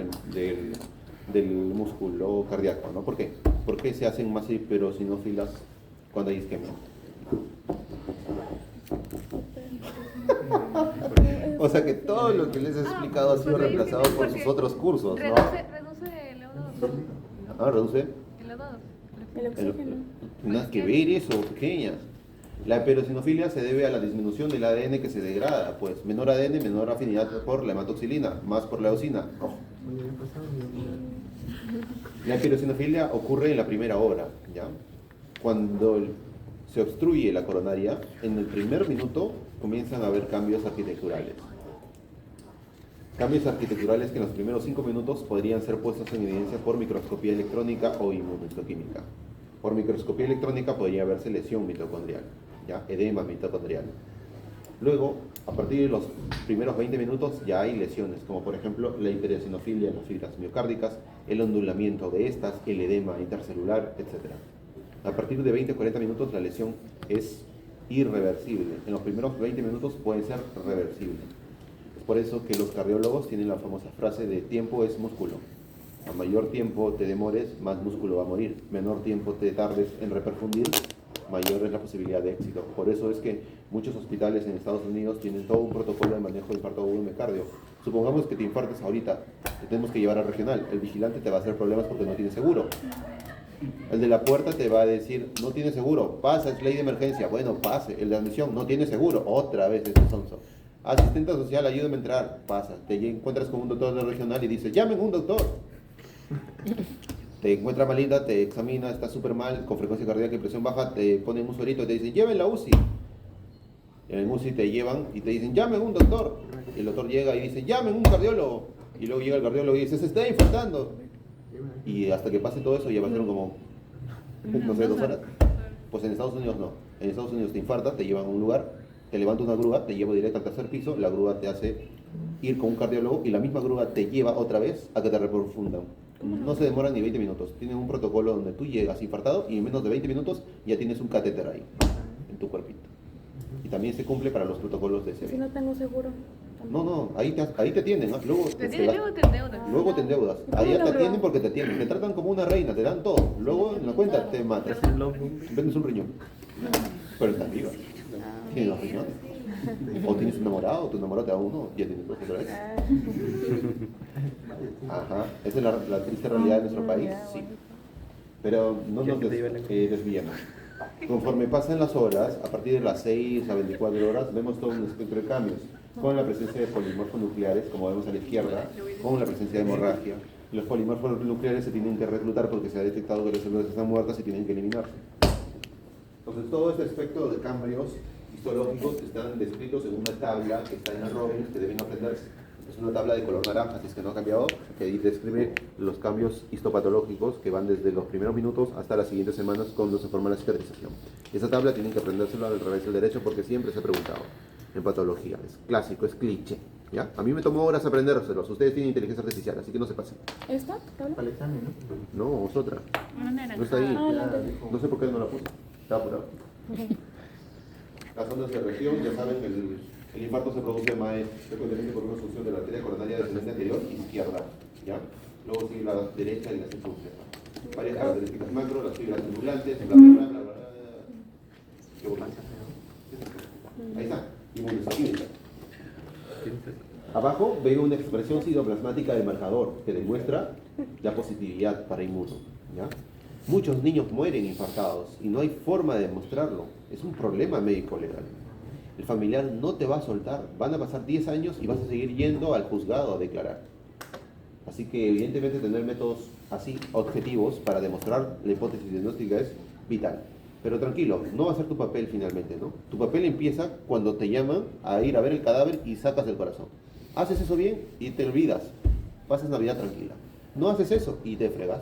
del músculo cardíaco, ¿no? ¿Por qué? ¿Por qué se hacen más hiperosinófilas cuando hay isquemia? O sea que todo lo que les he explicado ha sido reemplazado por sus otros cursos, ¿no?
Reduce el O2.
Ah, reduce.
El O2.
El oxígeno.
Nada que ver eso, pequeñas. La hiperosinofilia se debe a la disminución del ADN que se degrada, pues menor ADN, menor afinidad por la hematoxilina, más por la eosina. Rojo.
Oye, ¿qué pasado?
La hiperosinofilia ocurre en la primera hora, ¿ya? Cuando se obstruye la coronaria, en el primer minuto comienzan a haber cambios arquitecturales. Cambios arquitecturales que en los primeros 5 minutos podrían ser puestos en evidencia por microscopía electrónica o inmunohistoquímica. Por microscopía electrónica podría verse lesión mitocondrial, ¿ya? Edema mitocondrial. Luego, a partir de los primeros 20 minutos ya hay lesiones, como por ejemplo la hiperosinofilia en las fibras miocárdicas, el ondulamiento de estas, el edema intercelular, etc. A partir de 20 a 40 minutos la lesión es irreversible. En los primeros 20 minutos puede ser reversible. Es por eso que los cardiólogos tienen la famosa frase de tiempo es músculo. A mayor tiempo te demores, más músculo va a morir. Menor tiempo te tardes en reperfundir, mayor es la posibilidad de éxito. Por eso es que muchos hospitales en Estados Unidos tienen todo un protocolo de manejo de infarto agudo de miocardio. Supongamos que te infartes ahorita, te tenemos que llevar a regional. El vigilante te va a hacer problemas porque no tiene seguro. El de la puerta te va a decir, no tiene seguro, pasa, es ley de emergencia. Bueno, pase. El de admisión, no tiene seguro, otra vez ese sonso. Asistente social, ayúdame a entrar, pasa. Te encuentras con un doctor de regional y dice, llamen un doctor. Te encuentra malita, te examina, está súper mal, con frecuencia cardíaca y presión baja, te ponen un suerito y te dicen, lleven la UCI. En el UCI te llevan y te dicen, llamen un doctor. Y el doctor llega y dice, llamen un cardiólogo. Y luego llega el cardiólogo y dice, se está infartando. Y hasta que pase todo eso ya pasaron como, no sé, 2 horas. Pues en Estados Unidos no. En Estados Unidos te infartas, te llevan a un lugar, te levanta una grúa, te lleva directo al 3er piso, la grúa te hace ir con un cardiólogo y la misma grúa te lleva otra vez a que te reprofundan. No se demoran ni 20 minutos. Tienen un protocolo donde tú llegas infartado y en menos de 20 minutos ya tienes un catéter ahí, en tu cuerpito. Y también se cumple para los protocolos de
Si
CV.
no tengo seguro.
No, ahí te atienden. ¿Ah? Luego
Te atienden, luego te endeudas.
Luego te endeudas. Ahí te atienden porque te atienden. Te tratan como una reina, te dan todo. Luego en la cuenta te matas. Vendes un riñón. Pero estás viva. Tienes los riñones. O tienes un enamorado, tu enamorado te da uno, ya tienes dos otra vez. Ajá. Esa es la triste realidad de nuestro país, sí. Pero no nos desviemos. Conforme pasan las horas, a partir de las 6 a 24 horas, vemos todo un espectro de cambios, con la presencia de polimorfos nucleares, como vemos a la izquierda, con la presencia de hemorragia. Los polimorfos nucleares se tienen que reclutar porque se ha detectado que las células están muertas y tienen que eliminarse. Entonces, todo este espectro de cambios histológicos están descritos en una tabla que está en el Robbins, que deben aprenderse. Es una tabla de color naranja, si es que no ha cambiado, que describe los cambios histopatológicos que van desde los primeros minutos hasta las siguientes semanas cuando se forma la cicatrización. Esa tabla tienen que aprendérsela al revés y al derecho porque siempre se ha preguntado en patología. Es clásico, es cliché. ¿Ya? A mí me tomó horas aprendérselos. Ustedes tienen inteligencia artificial, así que no se pasen.
¿Esta tabla?
Para el examen, ¿no?
No, es otra. No está ahí. No sé por qué no la puse. Está apurado. Las ondas de región, ya saben, el infarto se produce más frecuentemente por una obstrucción de la arteria coronaria descendente anterior izquierda, ¿ya? Luego sigue la derecha y la circunfleja. Varias características macro, las fibras ondulantes, bla, bla, bla, bla, bla. Qué bonito. Ahí está, inmunohistoquímica. Abajo veo una expresión citoplasmática del marcador que demuestra la positividad para inmuno, ¿ya? Muchos niños mueren infartados y no hay forma de demostrarlo. Es un problema médico legal. El familiar no te va a soltar. Van a pasar 10 años y vas a seguir yendo al juzgado a declarar. Así que evidentemente tener métodos así, objetivos, para demostrar la hipótesis diagnóstica es vital. Pero tranquilo, no va a ser tu papel finalmente, ¿no? Tu papel empieza cuando te llaman a ir a ver el cadáver y sacas el corazón. Haces eso bien y te olvidas. Pasas Navidad tranquila. No haces eso y te fregas.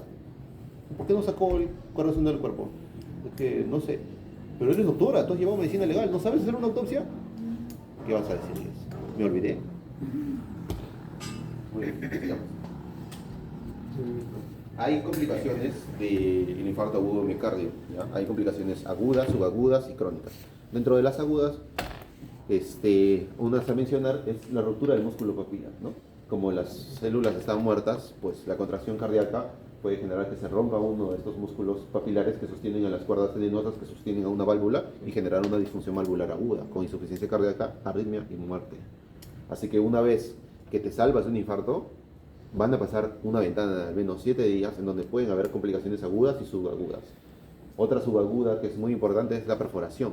¿Por qué no sacó el corazón del cuerpo? Es que no sé. Pero eres doctora, tú has llevado medicina legal, ¿no sabes hacer una autopsia? ¿Qué vas a decirles? Me olvidé. Muy bien, sigamos. Hay complicaciones del infarto agudo de miocardio, ¿ya? Hay complicaciones agudas, subagudas y crónicas. Dentro de las agudas, unas a mencionar es la ruptura del músculo papilar, ¿no? como las células están muertas, pues la contracción cardíaca puede generar que se rompa uno de estos músculos papilares que sostienen a las cuerdas tendinosas que sostienen a una válvula y generar una disfunción valvular aguda, con insuficiencia cardíaca, arritmia y muerte. Así que una vez que te salvas de un infarto, van a pasar una ventana de al menos 7 días en donde pueden haber complicaciones agudas y subagudas. Otra subaguda que es muy importante es la perforación.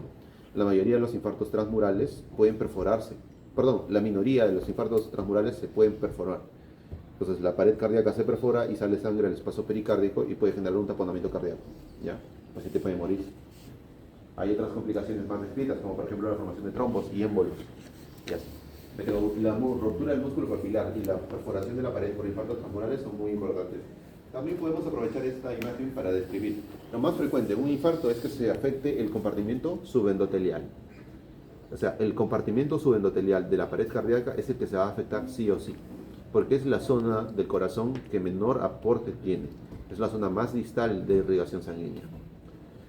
La mayoría de los infartos transmurales pueden perforarse. Perdón, la minoría de los infartos transmurales se pueden perforar. Entonces la pared cardíaca se perfora y sale sangre al espacio pericárdico y puede generar un taponamiento cardíaco. ¿Ya? El paciente puede morir. Hay otras complicaciones más descritas, como por ejemplo la formación de trombos y émbolos. Y así. Pero la ruptura del músculo papilar y la perforación de la pared por infartos transmurales son muy importantes. También podemos aprovechar esta imagen para describir. Lo más frecuente en un infarto es que se afecte el compartimiento subendotelial. O sea, el compartimiento subendotelial de la pared cardíaca es el que se va a afectar sí o sí, porque es la zona del corazón que menor aporte tiene. Es la zona más distal de irrigación sanguínea.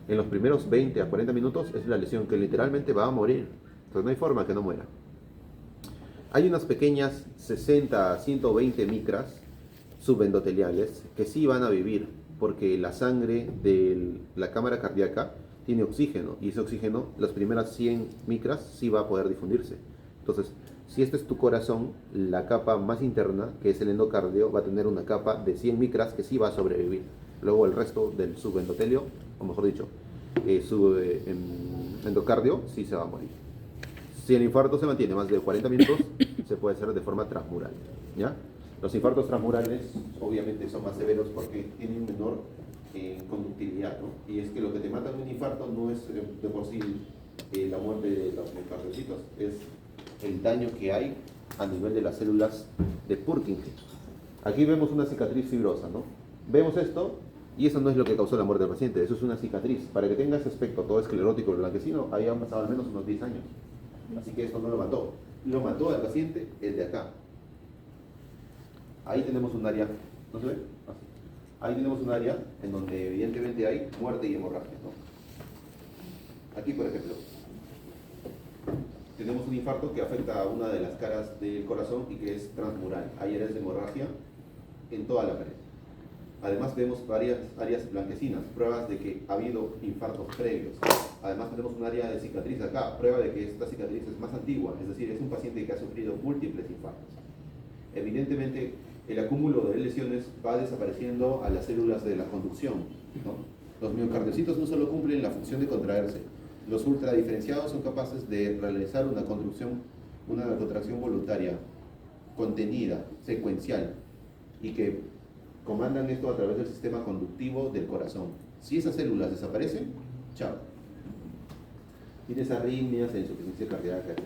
En los primeros 20 a 40 minutos es la lesión que literalmente va a morir. Entonces no hay forma que no muera. Hay unas pequeñas 60 a 120 micras subendoteliales que sí van a vivir, porque la sangre de la cámara cardíaca tiene oxígeno, y ese oxígeno, las primeras 100 micras sí va a poder difundirse. Entonces, si este es tu corazón, la capa más interna, que es el endocardio, va a tener una capa de 100 micras que sí va a sobrevivir. Luego el resto del subendotelio, o mejor dicho, su endocardio, sí se va a morir. Si el infarto se mantiene más de 40 minutos, se puede hacer de forma transmural, ¿ya? Los infartos transmurales obviamente son más severos porque tienen menor conductividad, ¿no? Y es que lo que te mata en un infarto no es de por sí la muerte de los miocardiocitos, es el daño que hay a nivel de las células de Purkinje. Aquí vemos una cicatriz fibrosa, ¿no? Vemos esto y eso no es lo que causó la muerte del paciente, eso es una cicatriz. Para que tenga ese aspecto todo esclerótico blanquecino, ahí han pasado al menos unos 10 años. Así que esto no lo mató. Lo mató al paciente el de acá. Ahí tenemos un área, ¿no se ve? Así. Ahí tenemos un área en donde evidentemente hay muerte y hemorragia, ¿no? Aquí, por ejemplo, tenemos un infarto que afecta a una de las caras del corazón y que es transmural. Hay áreas de hemorragia en toda la pared. Además vemos varias áreas blanquecinas, pruebas de que ha habido infartos previos. Además tenemos un área de cicatriz acá, prueba de que esta cicatriz es más antigua, es decir, es un paciente que ha sufrido múltiples infartos. Evidentemente, el acúmulo de lesiones va desapareciendo a las células de la conducción, ¿no? Los miocardiocitos no solo cumplen la función de contraerse, los ultradiferenciados son capaces de realizar una contracción voluntaria, contenida, secuencial, y que comandan esto a través del sistema conductivo del corazón. Si esas células desaparecen, chao. Tienes arritmias e insuficiencia cardíaca, etc.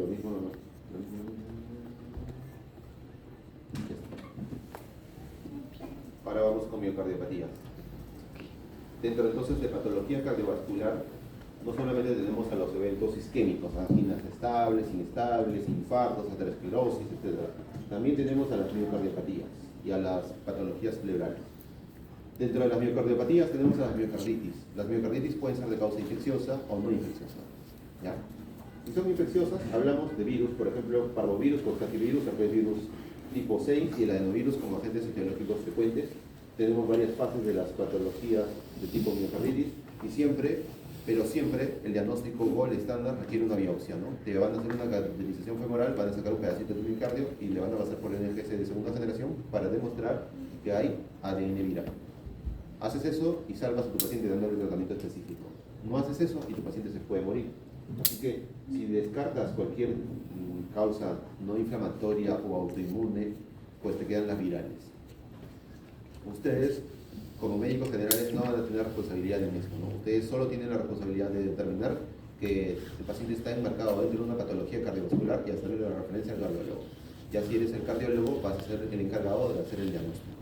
Lo mismo, Ahora vamos con miocardiopatías. Dentro entonces de patología cardiovascular, no solamente tenemos a los eventos isquémicos, anginas estables, inestables, infartos, aterosclerosis, etc. También tenemos a las miocardiopatías y a las patologías pleurales. Dentro de las miocardiopatías tenemos a las miocarditis. Las miocarditis pueden ser de causa infecciosa o no infecciosa, ¿ya? Si son infecciosas, hablamos de virus, por ejemplo, parvovirus, coxsackie-virus, herpesvirus tipo 6 y el adenovirus como agentes etiológicos frecuentes. Tenemos varias fases de las patologías de tipo miocarditis y siempre, pero siempre, el diagnóstico gol estándar requiere una biopsia, ¿no? Te van a hacer una cateterización femoral, van a sacar un pedacito de tu miocardio y le van a pasar por el NGS de segunda generación para demostrar que hay ADN viral. Haces eso y salvas a tu paciente dándole un tratamiento específico. No haces eso y tu paciente se puede morir. Así que si descartas cualquier causa no inflamatoria o autoinmune, pues te quedan las virales. Ustedes, como médicos generales, no van a tener responsabilidad en esto, ¿no? Ustedes solo tienen la responsabilidad de determinar que el paciente está enmarcado dentro de una patología cardiovascular y hacerle la referencia al cardiólogo. Ya si eres el cardiólogo, vas a ser el encargado de hacer el diagnóstico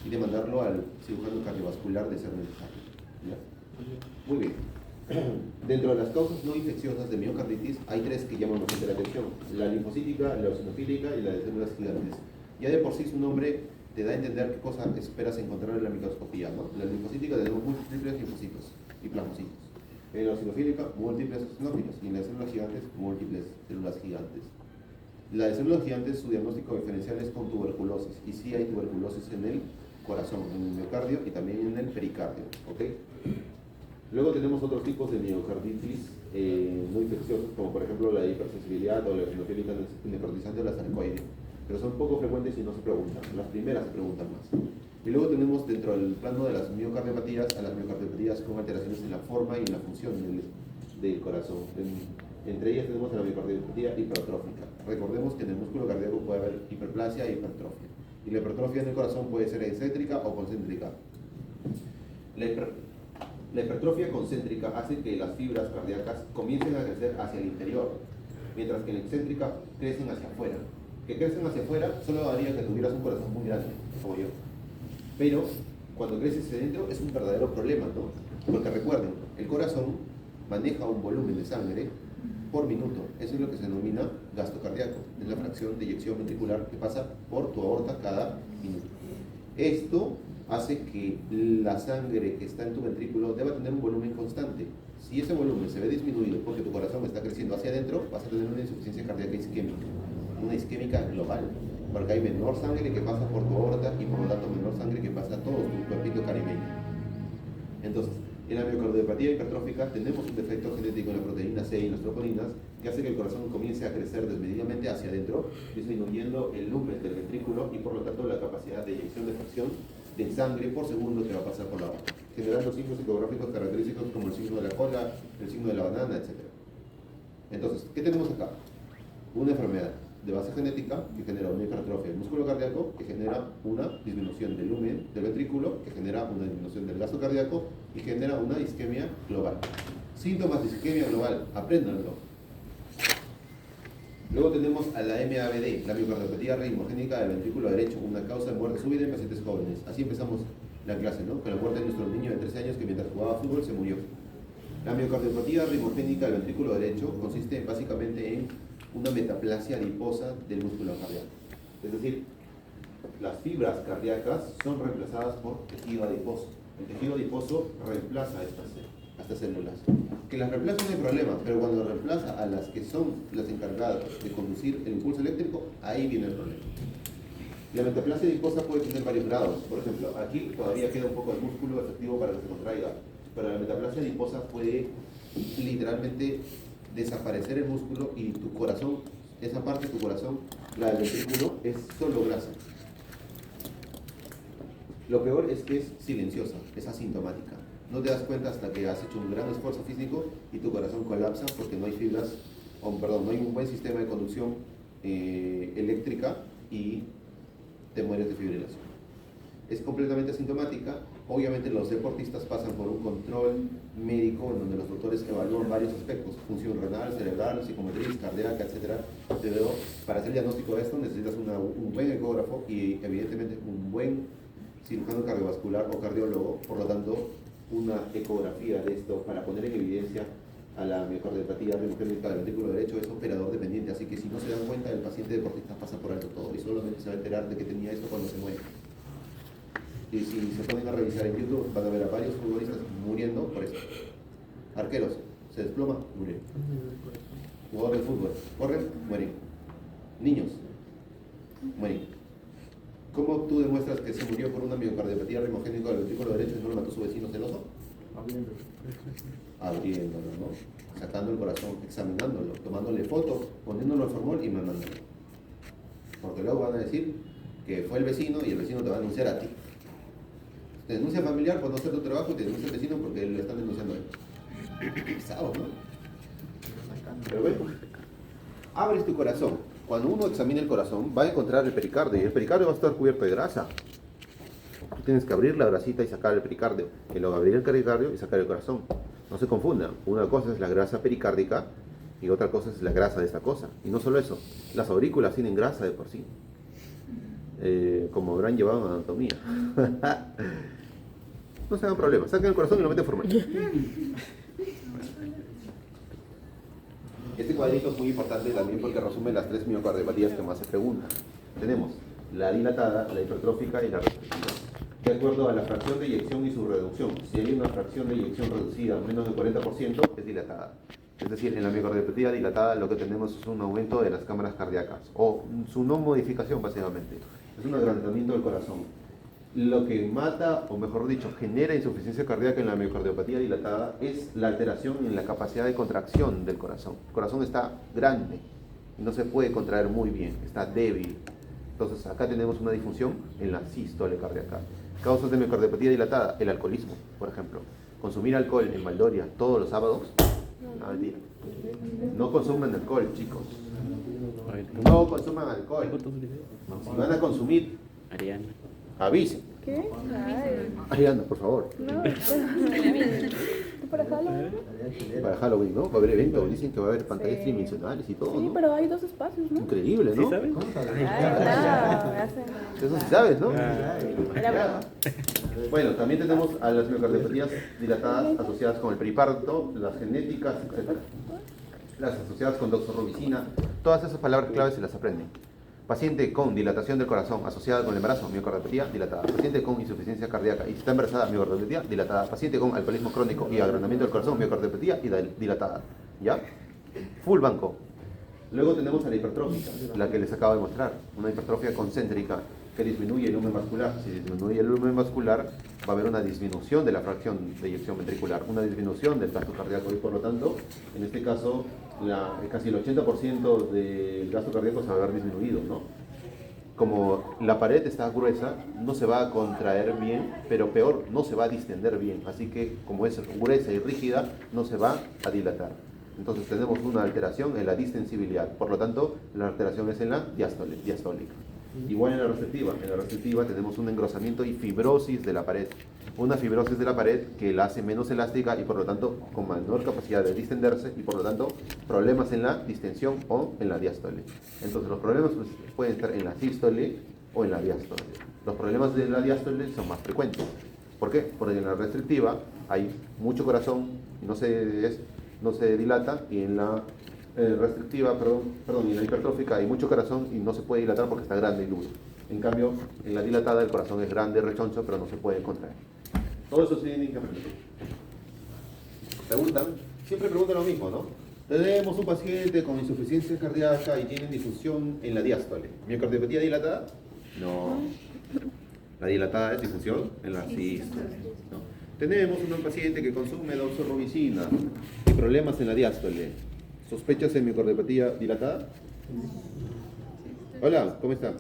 y de mandarlo al cirujano cardiovascular de ser necesario, ¿ya? Muy bien. Dentro de las causas no infecciosas de miocarditis hay tres que llaman bastante la atención: la linfocítica, la eosinofílica y la de células gigantes. Ya de por sí su nombre te da a entender qué cosa esperas encontrar en la microscopía, ¿no? La linfocítica tenemos múltiples linfocitos y plasmocitos. En la eosinofílica, múltiples eosinófilos. Y en las células gigantes, múltiples células gigantes. La de células gigantes, su diagnóstico diferencial es con tuberculosis. Y sí hay tuberculosis en el corazón, en el miocardio y también en el pericardio. ¿Ok? Luego tenemos otros tipos de miocarditis no infecciosos, como por ejemplo la hipersensibilidad o la eosinofílica necrotizante o la sarcoidea. Pero son poco frecuentes y no se preguntan. Las primeras se preguntan más. Y luego tenemos dentro del plano de las miocardiopatías a las miocardiopatías con alteraciones en la forma y en la función del corazón. Entre ellas tenemos a la miocardiopatía hipertrófica. Recordemos que en el músculo cardíaco puede haber hiperplasia e hipertrofia. Y la hipertrofia en el corazón puede ser excéntrica o concéntrica. La hipertrofia concéntrica hace que las fibras cardíacas comiencen a crecer hacia el interior, mientras que la excéntrica crecen hacia afuera. Que crecen hacia afuera solo haría que tuvieras un corazón muy grande, como yo. Pero cuando creces hacia adentro es un verdadero problema, ¿no? Porque recuerden, el corazón maneja un volumen de sangre por minuto. Eso es lo que se denomina gasto cardíaco. Es la fracción de eyección ventricular que pasa por tu aorta cada minuto. Esto hace que la sangre que está en tu ventrículo deba tener un volumen constante. Si ese volumen se ve disminuido porque tu corazón está creciendo hacia adentro, vas a tener una insuficiencia cardíaca isquémica, una isquémica global, porque hay menor sangre que pasa por tu aorta y por lo tanto menor sangre que pasa a todo tu cuerpito caribeño. Entonces, en la miocardiopatía hipertrófica tenemos un defecto genético en la proteína C y en las troponinas que hace que el corazón comience a crecer desmedidamente hacia adentro, disminuyendo el lumen del ventrículo y por lo tanto la capacidad de eyección de fracción de sangre por segundo que va a pasar por la aorta, generando signos ecográficos característicos como el signo de la cola, el signo de la banana, etc. Entonces, ¿qué tenemos acá? Una enfermedad de base genética que genera una hipertrofia del músculo cardíaco, que genera una disminución del lumen del ventrículo, que genera una disminución del gasto cardíaco y genera una isquemia global. Síntomas de isquemia global, apréndanlo. Luego tenemos a la MABD, la miocardiopatía reimogénica del ventrículo derecho, una causa de muerte súbita en pacientes jóvenes. Así empezamos la clase, ¿no? Con la muerte de nuestro niño de 13 años que mientras jugaba fútbol se murió. La miocardiopatía reimogénica del ventrículo derecho consiste básicamente en una metaplasia adiposa del músculo cardíaco. Es decir, las fibras cardíacas son reemplazadas por tejido adiposo. El tejido adiposo reemplaza estas células. Que las reemplaza no hay problema, pero cuando reemplaza a las que son las encargadas de conducir el impulso eléctrico, ahí viene el problema. La metaplasia adiposa puede tener varios grados. Por ejemplo, aquí todavía queda un poco de músculo efectivo para que se contraiga, pero la metaplasia adiposa puede literalmente desaparecer el músculo y tu corazón, esa parte de tu corazón, la del ventrículo, es solo grasa. Lo peor es que es silenciosa, es asintomática. No te das cuenta hasta que has hecho un gran esfuerzo físico y tu corazón colapsa porque no hay fibras, no hay un buen sistema de conducción eléctrica y te mueres de fibrilación. Es completamente asintomática. Obviamente los deportistas pasan por un control médico en donde los doctores evalúan varios aspectos, función renal, cerebral, psicomotriz, cardíaca, etc. Pero para hacer el diagnóstico de esto necesitas un buen ecógrafo y evidentemente un buen cirujano cardiovascular o cardiólogo, por lo tanto una ecografía de esto para poner en evidencia a la miocardiopatía reimogénica del ventrículo derecho es operador dependiente, así que si no se dan cuenta el paciente deportista pasa por alto todo y solamente se va a enterar de que tenía esto cuando se muere. Y si se ponen a revisar en YouTube van a ver a varios futbolistas muriendo por eso. Arqueros, se desploma, mueren. Jugadores de fútbol, corren, mueren. Niños, mueren. ¿Cómo tú demuestras que se murió por una miocardiopatía reimogénica del ventrículo derecho y no lo mató su vecino celoso? Abriéndolo, ¿no? Sacando el corazón, examinándolo, tomándole foto, poniéndolo al formol y mandándolo. Porque luego van a decir que fue el vecino y el vecino te va a denunciar a ti. Te denuncia familiar por no hacer tu trabajo y te denuncia el vecino porque le están denunciando a él. Pesado, ¿no? Pero bueno, abres tu corazón. Cuando uno examina el corazón, va a encontrar el pericardio y el pericardio va a estar cubierto de grasa. Tú tienes que abrir la grasita y sacar el pericardio, y luego abrir el pericardio y sacar el corazón. No se confundan, una cosa es la grasa pericárdica y otra cosa es la grasa de esta cosa. Y no solo eso, las aurículas tienen grasa de por sí. Como habrán llevado en anatomía. No se hagan problemas, saquen el corazón y lo meten formal. Este cuadrito es muy importante también porque resume las tres miocardiopatías que más se preguntan. Tenemos la dilatada, la hipertrófica y la restrictiva. de acuerdo a la fracción de eyección y su reducción. Si hay una fracción de eyección reducida menos del 40%, es dilatada. Es decir, en la miocardiopatía dilatada lo que tenemos es un aumento de las cámaras cardíacas, o su no modificación básicamente. Es un agrandamiento del corazón. Lo que mata, o mejor dicho, genera insuficiencia cardíaca en la miocardiopatía dilatada es la alteración en la capacidad de contracción del corazón. El corazón está grande y no se puede contraer muy bien, está débil. Entonces acá tenemos una disfunción en la sístole cardíaca. Causas de miocardiopatía dilatada, el alcoholismo, por ejemplo. Consumir alcohol en Valdoria todos los sábados, no, mentira. No consuman alcohol, chicos. No consuman alcohol. Si van a consumir,
Ariana.
avisen.
¿Qué? Ay,
Ariana, por favor.
no. ¿Para Halloween?
Para Halloween, ¿no? Va a haber evento, dicen que va a haber pantallas
Sí.
tridimensionales y todo,
Sí,
¿no?
pero hay 2 espacios, ¿no?
Increíble, ¿no?
¿Sí sabes?
Ay, no, me hacen...
Eso sí sabes, ¿no?
Era broma.
Bueno, también tenemos a las miocardiopatías dilatadas asociadas con el periparto, las genéticas, etc. Las asociadas con doxorubicina. Todas esas palabras claves se las aprenden. Paciente con dilatación del corazón asociada con el embarazo, miocardiopatía dilatada. Paciente con insuficiencia cardíaca y si está embarazada, miocardiopatía dilatada. Paciente con alcoholismo crónico y agrandamiento del corazón, miocardiopatía dilatada. ¿Ya? Full banco. Luego tenemos a la hipertrófica, la que les acabo de mostrar. Una hipertrofia concéntrica que disminuye el lumen vascular. Si disminuye el lumen vascular, va a haber una disminución de la fracción de eyección ventricular, una disminución del gasto cardíaco y por lo tanto, en este caso, casi el 80% del gasto cardíaco se va a ver disminuido, ¿no? Como la pared está gruesa, no se va a contraer bien, pero peor, no se va a distender bien. Así que, como es gruesa y rígida, no se va a dilatar. Entonces tenemos una alteración en la distensibilidad. Por lo tanto, la alteración es en la diastólica. Igual en la restrictiva tenemos un engrosamiento y fibrosis de la pared. Una fibrosis de la pared que la hace menos elástica y por lo tanto con menor capacidad de distenderse y por lo tanto problemas en la distensión o en la diástole. Entonces los problemas pueden estar en la sístole o en la diástole. Los problemas de la diástole son más frecuentes. ¿Por qué? Porque en la restrictiva hay mucho corazón y no se dilata y en la restrictiva, y en la hipertrófica hay mucho corazón y no se puede dilatar porque está grande y duro. En cambio, en la dilatada el corazón es grande, rechoncho, pero no se puede contraer. Todo eso sí tienen que aprender. Preguntan, siempre preguntan lo mismo, ¿no? Tenemos un paciente con insuficiencia cardíaca y tiene difusión en la diástole. ¿Miocardiopatía dilatada? No. La dilatada es difusión en la sístole, ¿no? Tenemos un paciente que consume doxorubicina y problemas en la diástole. ¿Sospechas en miocardiopatía dilatada? Hola, ¿cómo está?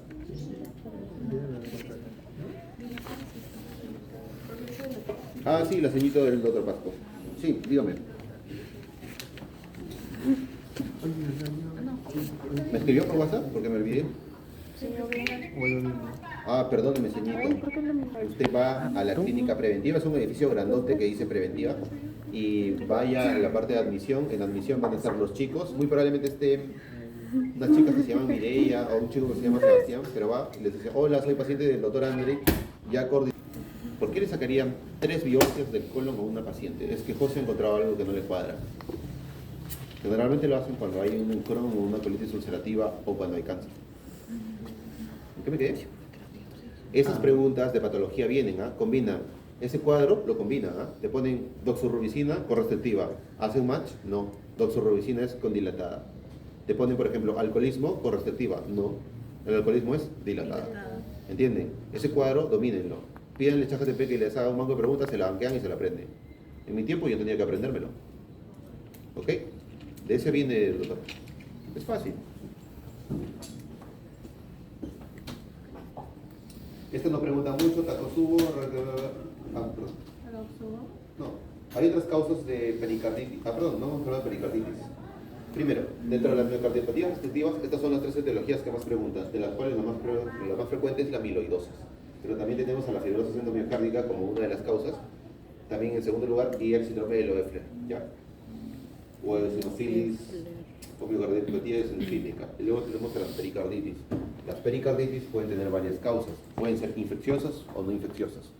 Ah, sí, la señorita del doctor Pasco. Sí, dígame. ¿Me escribió por WhatsApp? Porque me olvidé. Ah, perdóneme, señorito. Usted va a la clínica preventiva, es un edificio grandote que dice preventiva. Y vaya a la parte de admisión. En admisión van a estar los chicos. Muy probablemente estén unas chicas que se llaman Mireia o un chico que se llama Sebastián. Pero va y les dice: hola, soy paciente del doctor André. Ya coordinado. ¿Por qué le sacarían 3 biopsias del colon a una paciente? Es que José ha encontrado algo que no le cuadra. Generalmente lo hacen cuando hay un Crohn o una colitis ulcerativa o cuando hay cáncer. ¿En qué me quedé? Esas preguntas de patología vienen, combinan. Ese cuadro lo combinan, te ponen doxorubicina con restrictiva. ¿Hace un match? No. Doxorubicina es con dilatada. Te ponen, por ejemplo, alcoholismo con restrictiva. No. El alcoholismo es dilatada. ¿Entienden? Ese cuadro, domínenlo. Pídanle a ChatGPT que les haga un banco de preguntas, se la banquean y se la aprenden. En mi tiempo yo tenía que aprendérmelo. ¿Ok? De ese viene el doctor. Es fácil. Este nos pregunta mucho, Tatosubo, perdón. No, hay otras causas de pericarditis. Perdón, no hemos hablado de pericarditis. Primero, dentro de las miocardiopatías restrictivas, estas son las 3 etiologías que más preguntan, de las cuales la más frecuente es la amiloidosis. Pero también tenemos a la fibrosis endomiocárdica como una de las causas. También en segundo lugar, y el síndrome de Loeffler, ¿ya? O eosinofilis, o miocardiopatía eosinofílica. Y luego tenemos a las pericarditis. Las pericarditis pueden tener varias causas. Pueden ser infecciosas o no infecciosas.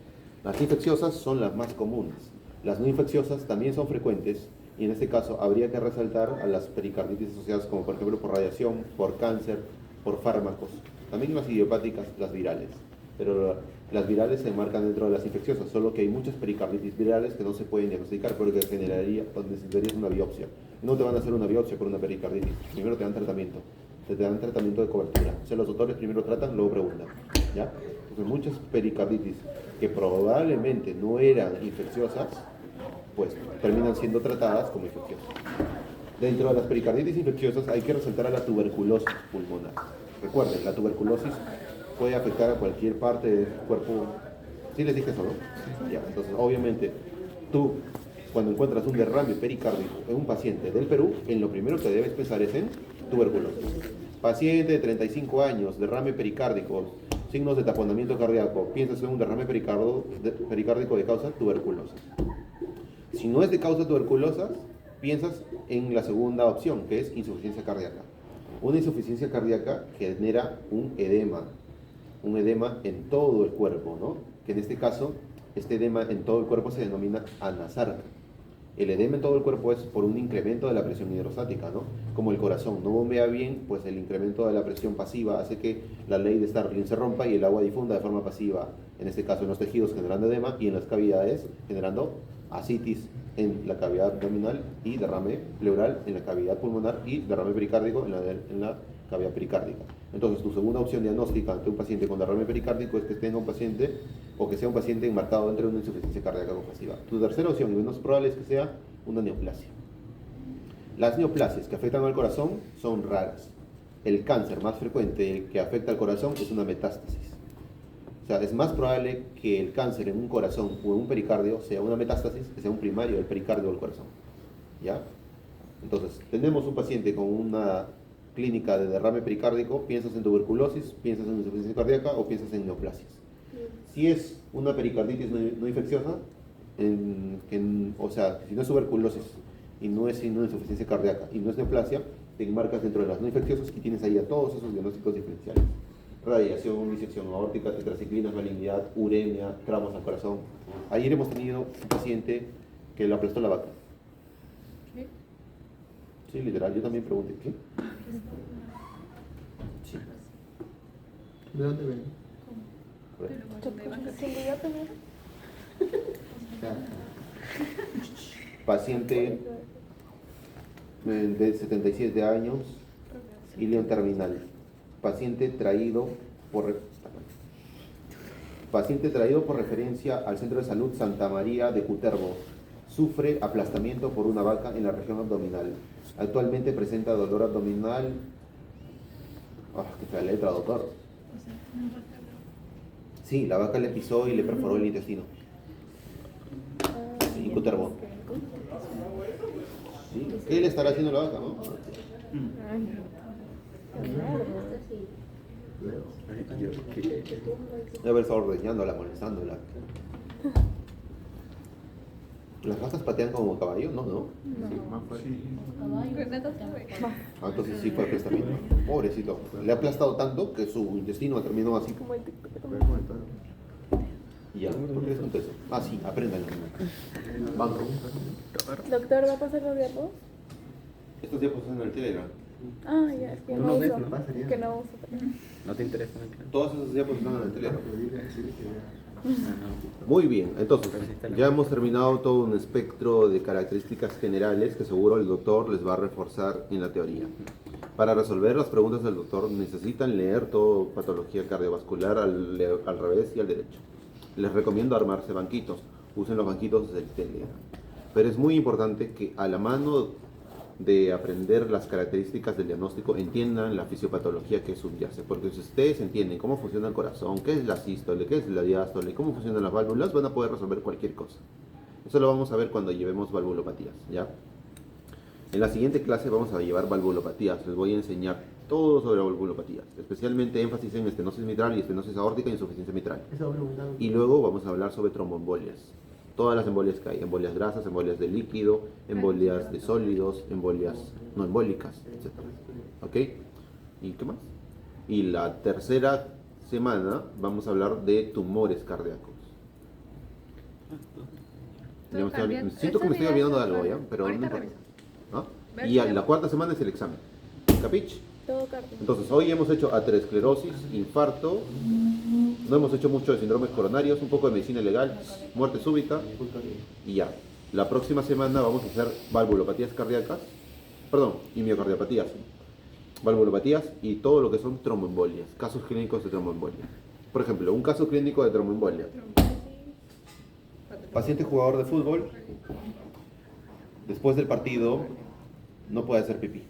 Las infecciosas son las más comunes. Las no infecciosas también son frecuentes. Y en este caso habría que resaltar a las pericarditis asociadas como por ejemplo por radiación, por cáncer, por fármacos. También las idiopáticas, las virales. Pero Las virales se enmarcan dentro de las infecciosas, solo que hay muchas pericarditis virales que no se pueden diagnosticar porque generaría o necesitarías una biopsia. No te van a hacer una biopsia por una pericarditis, primero te dan tratamiento. Te dan tratamiento de cobertura. O sea, los doctores primero tratan, luego preguntan. ¿Ya? Entonces, muchas pericarditis que probablemente no eran infecciosas, pues terminan siendo tratadas como infecciosas. Dentro de las pericarditis infecciosas hay que resaltar a la tuberculosis pulmonar. Recuerden, la tuberculosis puede afectar a cualquier parte del cuerpo. ¿Sí les dije eso, no? Ya, entonces, obviamente, tú, cuando encuentras un derrame pericárdico en un paciente del Perú, en lo primero que debes pensar es en tuberculosis. Paciente de 35 años, derrame pericárdico, signos de taponamiento cardíaco, piensas en un derrame pericárdico de causa tuberculosa. Si no es de causa tuberculosa, piensas en la segunda opción, que es insuficiencia cardíaca. Una insuficiencia cardíaca genera un edema en todo el cuerpo, ¿no? Que en este caso, este edema en todo el cuerpo se denomina anasarca. El edema en todo el cuerpo es por un incremento de la presión hidrostática, ¿no? Como el corazón no bombea bien, pues el incremento de la presión pasiva hace que la ley de Starling se rompa y el agua difunda de forma pasiva, en este caso en los tejidos generando edema y en las cavidades generando ascitis en la cavidad abdominal y derrame pleural en la cavidad pulmonar y derrame pericárdico en la cavidad pericárdica. Entonces, tu segunda opción diagnóstica ante un paciente con derrame pericárdico es que tenga un paciente o que sea un paciente enmarcado entre una insuficiencia cardíaca compasiva. Tu tercera opción, y menos probable, es que sea una neoplasia. Las neoplasias que afectan al corazón son raras. El cáncer más frecuente que afecta al corazón es una metástasis. O sea, es más probable que el cáncer en un corazón o en un pericardio sea una metástasis que sea un primario del pericardio o del corazón. ¿Ya? Entonces, tenemos un paciente con una clínica de derrame pericárdico, piensas en tuberculosis, piensas en insuficiencia cardíaca o piensas en neoplasias. Si es una pericarditis no infecciosa, o sea, si no es tuberculosis y no es insuficiencia cardíaca y no es neoplasia, te enmarcas dentro de las no infecciosas y tienes ahí a todos esos diagnósticos diferenciales. Radiación, disección aórtica, tetraciclinas, malignidad, uremia, traumas al corazón. Ayer hemos tenido un paciente que le aplastó la vaca.
¿Qué?
Sí, literal, yo también pregunté, ¿qué? Sí.
¿De dónde ven?
Paciente de 77 años, ileón terminal. Paciente traído por referencia al Centro de Salud Santa María de Cutervo. Sufre aplastamiento por una vaca en la región abdominal. Actualmente presenta dolor abdominal. Qué fea letra, doctor. Sí, la vaca le pisó y le perforó el intestino. Sí, Cutervo. Sí. ¿Qué le estará haciendo la vaca, no? Debe haber estado ordeñándola, molestándola. ¿Las vacas patean como caballo? No, no.
Sí, más fuerte.
Entonces sí fue aplastamiento. Pobrecito. Le ha aplastado tanto que su intestino terminó así.
Fue como el toro.
Y ya, ¿por qué les conté eso? Ah, sí, aprendan. Banco.
Doctor, ¿va a pasar los diapos?
Estos diapos son en el Telegram.
Ah, ya, es que
No
no
lo ves,
uso.
no pasa ya.
Que no uso.
¿No te interesa?
Todos esos diapos están en el Telegram.
Pero dile a decirle que vea.
Muy bien, entonces ya hemos terminado todo un espectro de características generales que seguro el doctor les va a reforzar en la teoría. Para resolver las preguntas del doctor necesitan leer todo patología cardiovascular al revés y al derecho. Les recomiendo armarse banquitos, usen los banquitos del Telegram. Pero es muy importante que a la mano de aprender las características del diagnóstico entiendan la fisiopatología que subyace, porque si ustedes entienden cómo funciona el corazón, qué es la sístole, qué es la diástole, cómo funcionan las válvulas, van a poder resolver cualquier cosa. Eso lo vamos a ver cuando llevemos valvulopatías, ¿ya? En la siguiente clase vamos a llevar valvulopatías, les voy a enseñar todo sobre valvulopatías, especialmente énfasis en estenosis mitral y estenosis aórtica e insuficiencia mitral.
Eso preguntaba.
Y luego vamos a hablar sobre tromboembolias. Todas las embolias que hay, embolias grasas, embolias de líquido, embolias de sólidos, embolias no embólicas, etc. ¿Ok? ¿Y qué más? Y la tercera semana vamos a hablar de tumores cardíacos. Siento que me estoy olvidando de algo, ¿ya? Pero no importa. ¿Ah? Y la cuarta semana es el examen. ¿Capich?
Todo cardio.
Entonces, hoy hemos hecho aterosclerosis, infarto, no hemos hecho mucho de síndromes coronarios, un poco de medicina legal, muerte súbita y ya. La próxima semana vamos a hacer valvulopatías cardíacas, perdón, y miocardiopatías, valvulopatías y todo lo que son tromboembolias, casos clínicos de tromboembolia. Por ejemplo, un caso clínico de tromboembolia. Paciente jugador de fútbol, después del partido no puede hacer pipí.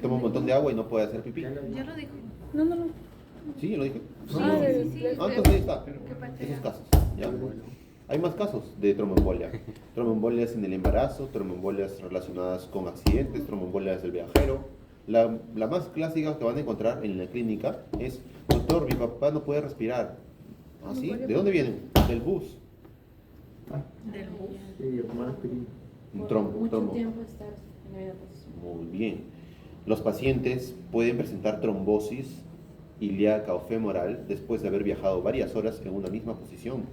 Toma un montón de agua y no puede hacer pipí.
Ya lo dijo.
No.
¿Sí? ¿Yo lo dije?
Ah,
Entonces ahí está. Esos casos. ¿Ya? Hay más casos de tromboembolia. Tromboembolias en el embarazo, tromboembolias relacionadas con accidentes, tromboembolias del viajero. La más clásica que van a encontrar en la clínica es: doctor, mi papá no puede respirar. ¿Ah, sí? ¿De dónde vienen? Del bus.
Del bus.
Sí, tomar aspirina.
Un trombo.
Mucho
trombo.
tiempo estar en medio de
Muy bien. Los pacientes pueden presentar trombosis ilíaca o femoral después de haber viajado varias horas en una misma posición.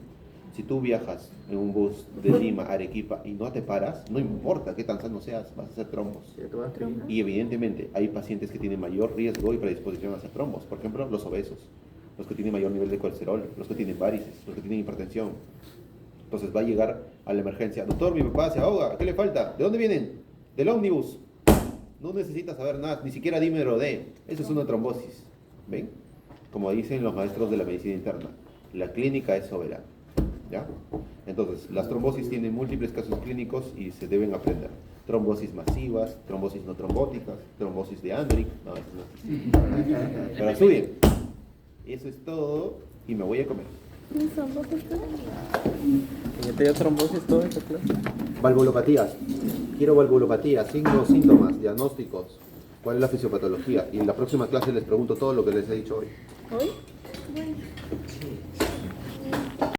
Si tú viajas en un bus de Lima a Arequipa y no te paras, no importa qué tan sano seas, vas a hacer trombos.
Sí, tomar aspirina.
Y evidentemente hay pacientes que tienen mayor riesgo y predisposición a hacer trombos. Por ejemplo, los obesos, los que tienen mayor nivel de colesterol, los que tienen varices, los que tienen hipertensión. Entonces va a llegar a la emergencia: doctor, mi papá se ahoga, ¿qué le falta? ¿De dónde vienen? Del ómnibus. No necesitas saber nada, ni siquiera dímero D. Eso es una trombosis. ¿Ven? Como dicen los maestros de la medicina interna, la clínica es soberana. ¿Ya? Entonces, las trombosis tienen múltiples casos clínicos y se deben aprender. Trombosis masivas, trombosis no trombóticas, trombosis de Andrick. No, eso no. Pero estudien. Eso es todo y me voy a comer.
¿Tienes trombosis?
¿Ya te dio trombosis toda esa clase?
Valvulopatías. Quiero valvulopatías, signos, síntomas, diagnósticos. ¿Cuál es la fisiopatología? Y en la próxima clase les pregunto todo lo que les he dicho hoy.
¿Hoy?